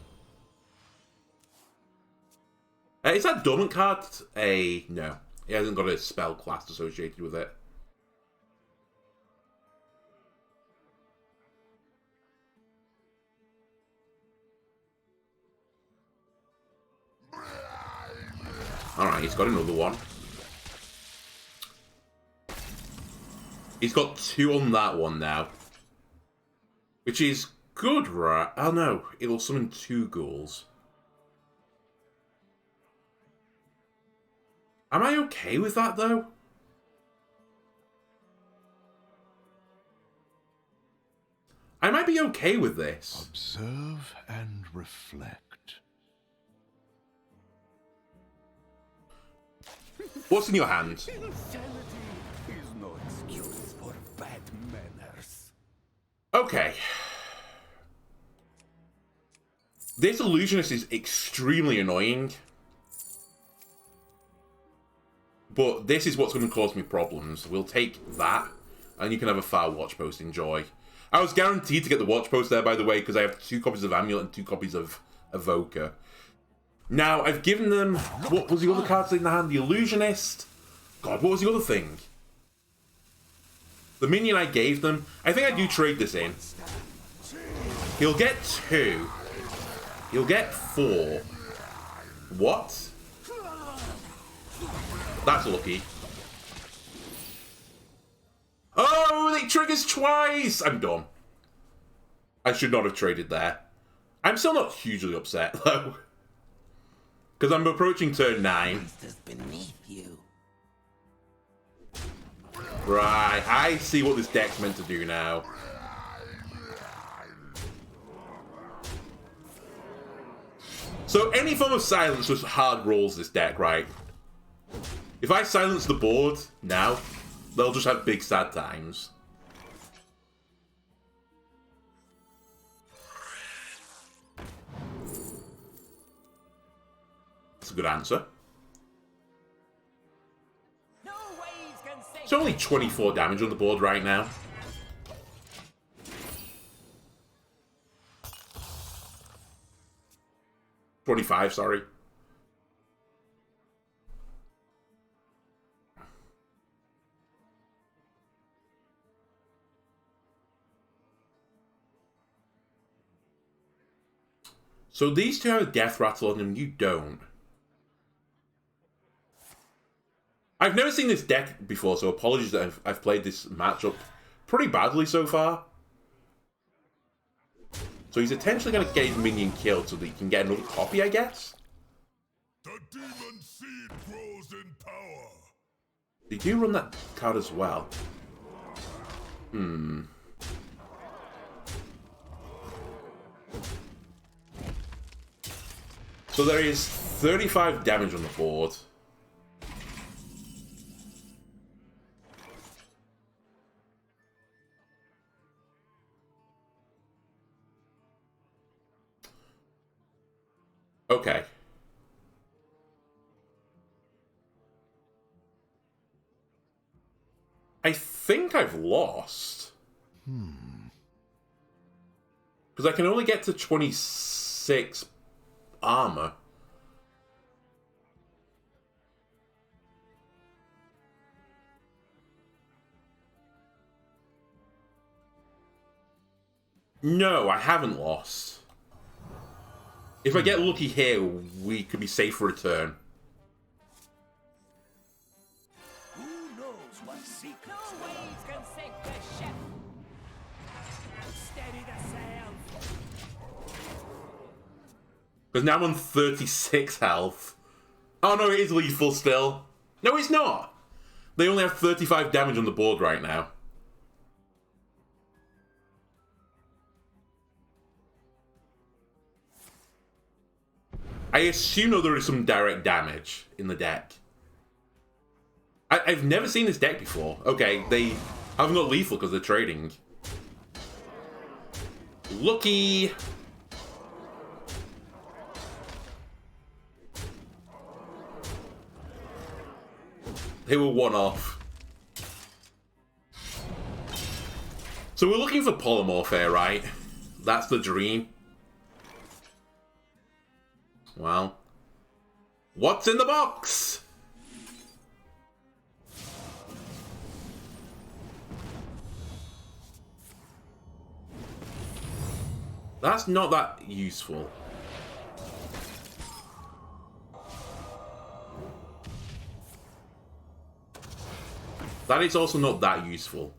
Is that dormant card a... No. It hasn't got a spell class associated with it. Alright, he's got another one. He's got 2 on that one now. Which is good, right? Oh no, it'll summon 2 ghouls. Am I okay with that, though? I might be okay with this. Observe and reflect. What's in your hand? Insanity is no excuse for bad manners. Okay. This illusionist is extremely annoying. But this is what's going to cause me problems. We'll take that, and you can have a fire watch post. Enjoy. I was guaranteed to get the watch post there, by the way, because I have 2 copies of Amulet and 2 copies of Evoker. Now, I've given them... What was the other cards in the hand? The Illusionist? God, what was the other thing? The minion I gave them. I think I do trade this in. He'll get 2. He'll get 4. What? That's lucky. Oh, it triggers twice! I'm done. I should not have traded there. I'm still not hugely upset, though. Because I'm approaching turn 9. Beast is beneath you. Right, I see what this deck's meant to do now. So any form of silence just hard rolls this deck, right? If I silence the board now, they'll just have big sad times. That's a good answer. No waves can save. It's only 24 damage on the board right now. $25, sorry. So these two have a death rattle on them, you don't. I've never seen this deck before, so apologies that I've played this matchup pretty badly so far. So he's potentially going to get his minion killed so that he can get another copy, I guess? The demon seed grows in power. They do run that card as well. So there is 35 damage on the board. Okay. I think I've lost. Because I can only get to 26 armor. No, I haven't lost. If I get lucky here, we could be safe for a turn. Who knows what secrets No waves can sink the ship. Steady the sail. Because now I'm on 36 health. Oh no, it is lethal still. No, it's not. They only have 35 damage on the board right now. I assume though there is some direct damage in the deck. I've never seen this deck before. Okay, they have not lethal because they're trading. Lucky. They were one off. So we're looking for polymorph here, right? That's the dream. Well, what's in the box? That's not that useful. That is also not that useful.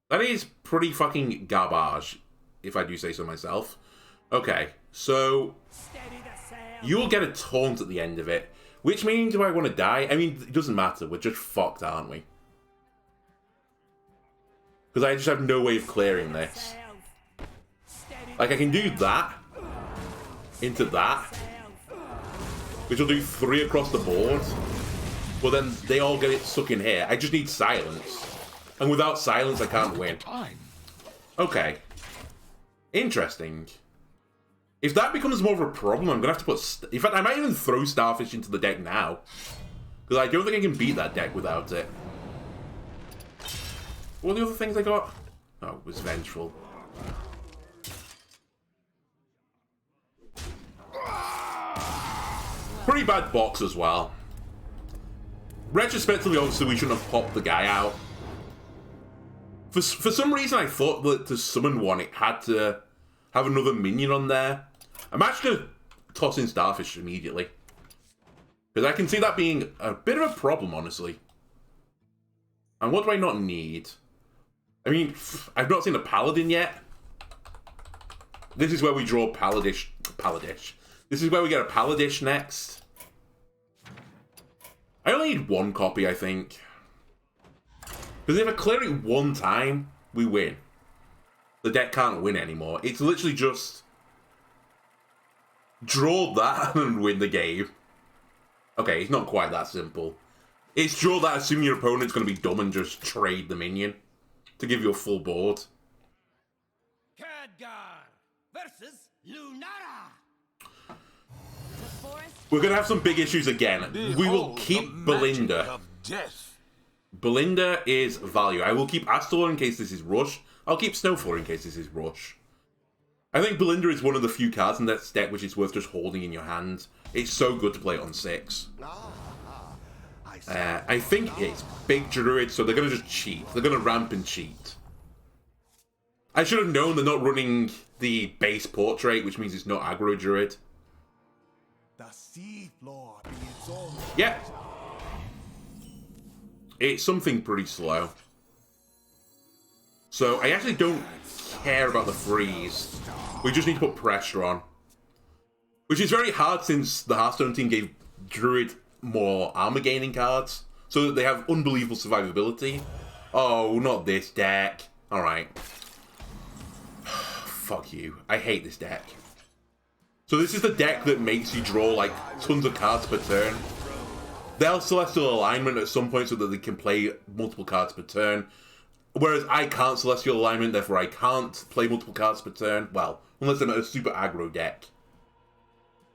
That is pretty fucking garbage, if I do say so myself. Okay, so you'll get a taunt at the end of it. Which means do I want to die? I mean, it doesn't matter. We're just fucked, aren't we? Because I just have no way of clearing this. Like, I can do that into that, which will do 3 across the board. But then they all get it stuck in here. I just need silence. And without silence, I can't win. Okay. Interesting. If that becomes more of a problem, I'm going to have to put... In fact, I might even throw Starfish into the deck now. Because I don't think I can beat that deck without it. What are the other things I got? Oh, it was Vengeful. Pretty bad box as well. Retrospectively, obviously, we shouldn't have popped the guy out. For some reason, I thought that to summon one, it had to have another minion on there. I'm actually going to toss in Starfish immediately. Because I can see that being a bit of a problem, honestly. And what do I not need? I mean, I've not seen a Paladin yet. This is where we draw Paladish. This is where we get a Paladish next. I only need one copy, I think. Because if I clear it one time, we win. The deck can't win anymore. It's literally just draw that and win the game. Okay, it's not quite that simple. It's draw that assuming your opponent's going to be dumb and just trade the minion to give you a full board. Khadgar versus Lunara. We're going to have some big issues again. We will keep Belinda. Belinda is value. I will keep Astor in case this is Rush. I'll keep Snowfall in case this is Rush. I think Belinda is one of the few cards in that deck which is worth just holding in your hand. It's so good to play it on 6. I think it's big Druid, so they're going to just cheat. They're going to ramp and cheat. I should have known they're not running the base portrait, which means it's not aggro Druid. Yeah. It's something pretty slow. So I actually don't care about the freeze. We just need to put pressure on. Which is very hard since the Hearthstone team gave Druid more armor gaining cards. So that they have unbelievable survivability. Oh, not this deck. Alright. Fuck you. I hate this deck. So this is the deck that makes you draw like tons of cards per turn. They'll have Celestial Alignment at some point so that they can play multiple cards per turn. Whereas I can't Celestial Alignment, therefore I can't play multiple cards per turn. Well, unless I'm a super aggro deck.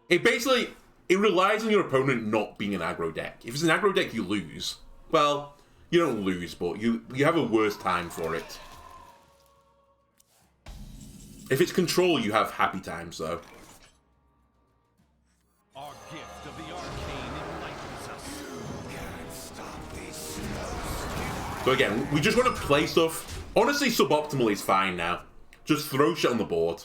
It relies on your opponent not being an aggro deck. If it's an aggro deck, you lose. Well, you don't lose, but you have a worse time for it. If it's control, you have happy times, though. Our gift of the arcane enlightens us. Can't stop this. So again, we just want to play stuff. Honestly, suboptimal is fine now. Just throw shit on the board.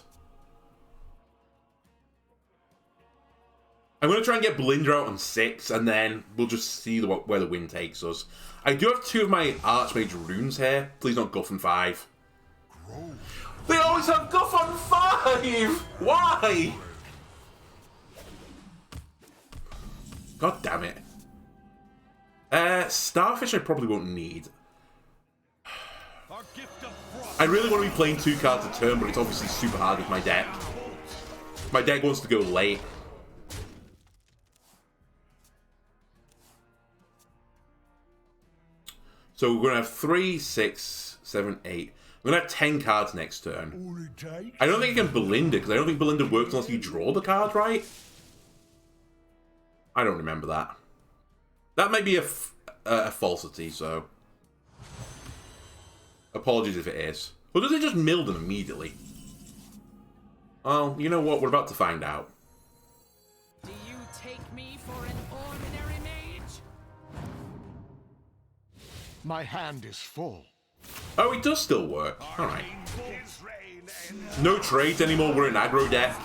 I'm going to try and get Belinda out on 6, and then we'll just see where the wind takes us. I do have 2 of my Archmage runes here. Please not Guff on 5. They always have Guff on 5! Why? God damn it. Starfish I probably won't need. I really want to be playing 2 cards a turn, but it's obviously super hard with my deck. My deck wants to go late. So we're going to have 3, 6, 7, 8. We're going to have 10 cards next turn. I don't think I can Belinda, because I don't think Belinda works unless you draw the card, right? I don't remember that. That might be a falsity, so... Apologies if it is. Or does it just mill them immediately? Well, you know what? We're about to find out. Do you take me for an ordinary mage? My hand is full. Oh, it does still work. Alright. No trades anymore, we're an aggro deck.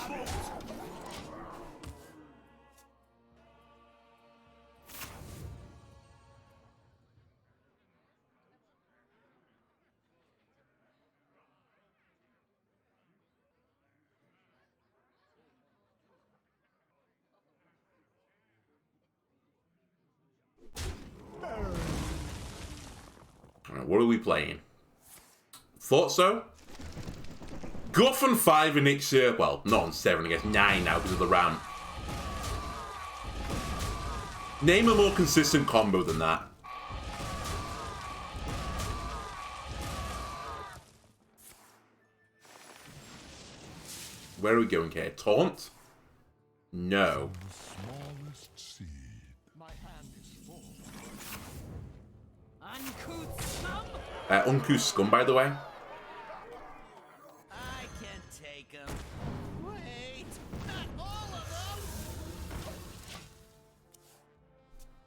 Alright, what are we playing? Thought so? Guff on 5 and Elixir. Well, not on 7, I guess 9 now because of the ramp. Name a more consistent combo than that. Where are we going here? Taunt? No. Uncouth Scum, by the way. I can take him. Wait, not all of them.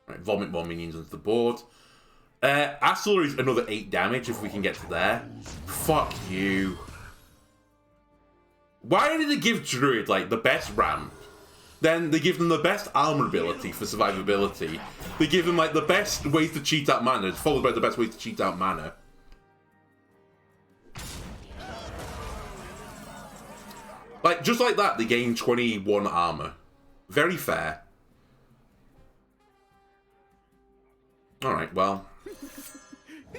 Right, vomit more minions onto the board. Astral is another 8 damage if we can get to there. Fuck you. Why did they give Druid, like, the best ramp? Then they give them the best armor ability for survivability. They give them, like, the best ways to cheat out mana, followed by the best ways to cheat out mana. Like, just like that, they gain 21 armor. Very fair. Alright, well.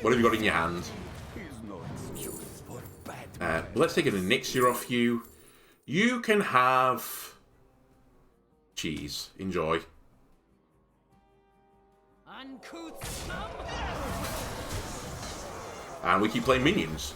What have you got in your hand? Let's take an elixir off you. You can have... cheese. Enjoy. And we keep playing minions.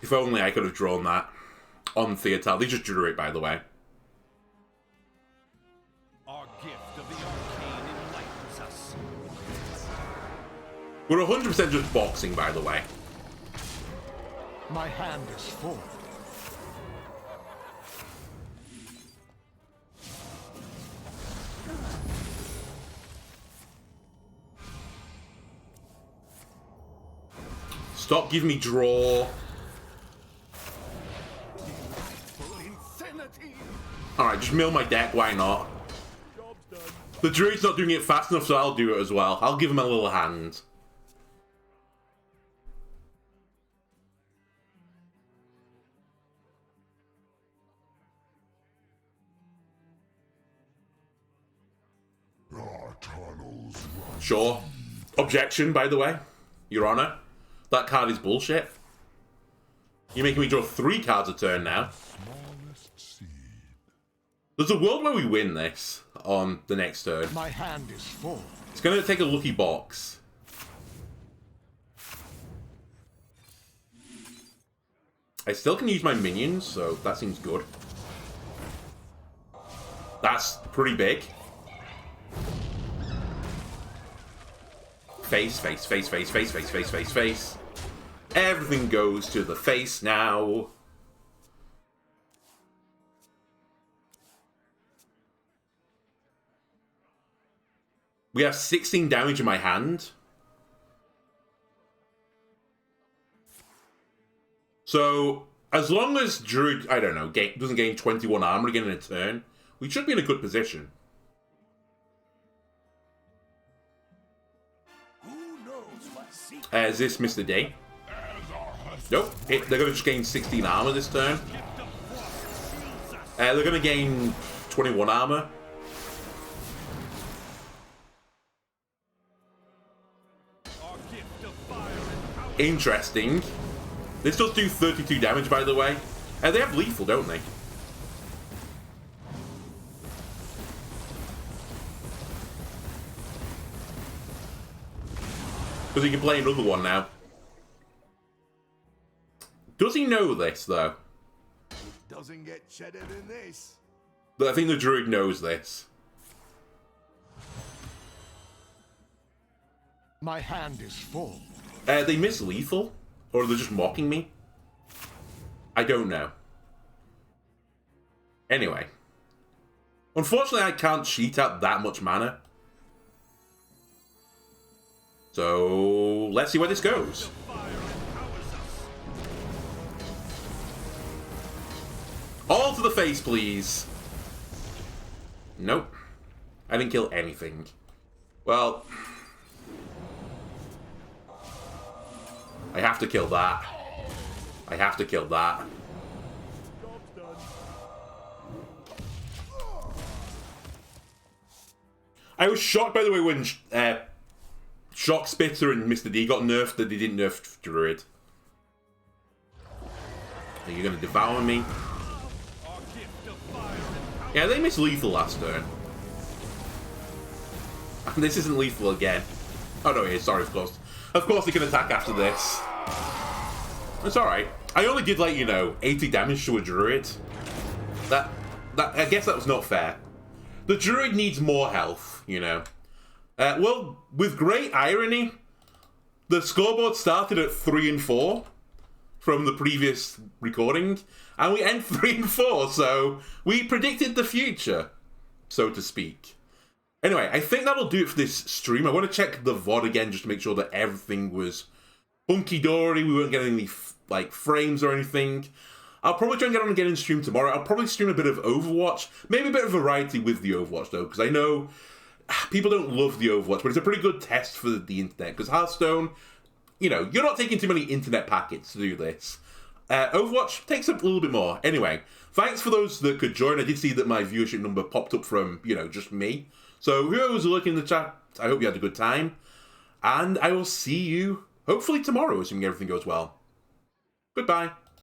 If only I could have drawn that on Theatel. They just drew it, by the way. Our gift of the arcane enlightens us. We're 100% just boxing, by the way. My hand is full. Stop giving me draw. Alright, just mill my deck, why not? The druid's not doing it fast enough, so I'll do it as well. I'll give him a little hand. Sure. Objection, by the way. Your Honor. That card is bullshit. You're making me draw 3 cards a turn now. There's a world where we win this on the next turn. My hand is full. It's going to take a lucky box. I still can use my minions, so that seems good. That's pretty big. Face, face, face, face, face, face, face, face, face. Everything goes to the face now. We have 16 damage in my hand. So, as long as Druid, I don't know, doesn't gain 21 armor again in a turn, we should be in a good position. Is this Mr. D? Nope. They're going to just gain 16 armor this turn. They're going to gain 21 armor. Interesting. This does do 32 damage, by the way. They have lethal, don't they? Because he can play another one now. Does he know this, though? Doesn't get cheddar in this. But I think the druid knows this. My hand is full. They miss lethal? Or are they just mocking me? I don't know. Anyway. Unfortunately, I can't cheat out that much mana. So, let's see where this goes. All to the face, please. Nope. I didn't kill anything. Well... I have to kill that. I have to kill that. I was shocked, by the way, when Shock Spitter and Mr. D got nerfed that they didn't nerf Druid. Are you going to devour me? Yeah, they missed lethal last turn. And this isn't lethal again. Oh no, it is. Sorry, of course. Of course he can attack after this. It's alright. I only did, like, you know, 80 damage to a druid. I guess that was not fair. The druid needs more health, you know. Well, with great irony, the scoreboard started at 3 and 4 from the previous recording, and we end 3 and 4, so we predicted the future, so to speak. Anyway, I think that'll do it for this stream. I want to check the VOD again just to make sure that everything was hunky-dory. We weren't getting any, like, frames or anything. I'll probably try and get on again and stream tomorrow. I'll probably stream a bit of Overwatch. Maybe a bit of variety with the Overwatch, though, because I know people don't love the Overwatch, but it's a pretty good test for the internet, because Hearthstone, you know, you're not taking too many internet packets to do this. Overwatch takes a little bit more. Anyway, thanks for those that could join. I did see that my viewership number popped up from, you know, just me. So whoever was looking in the chat, I hope you had a good time. And I will see you, hopefully tomorrow, assuming everything goes well. Goodbye.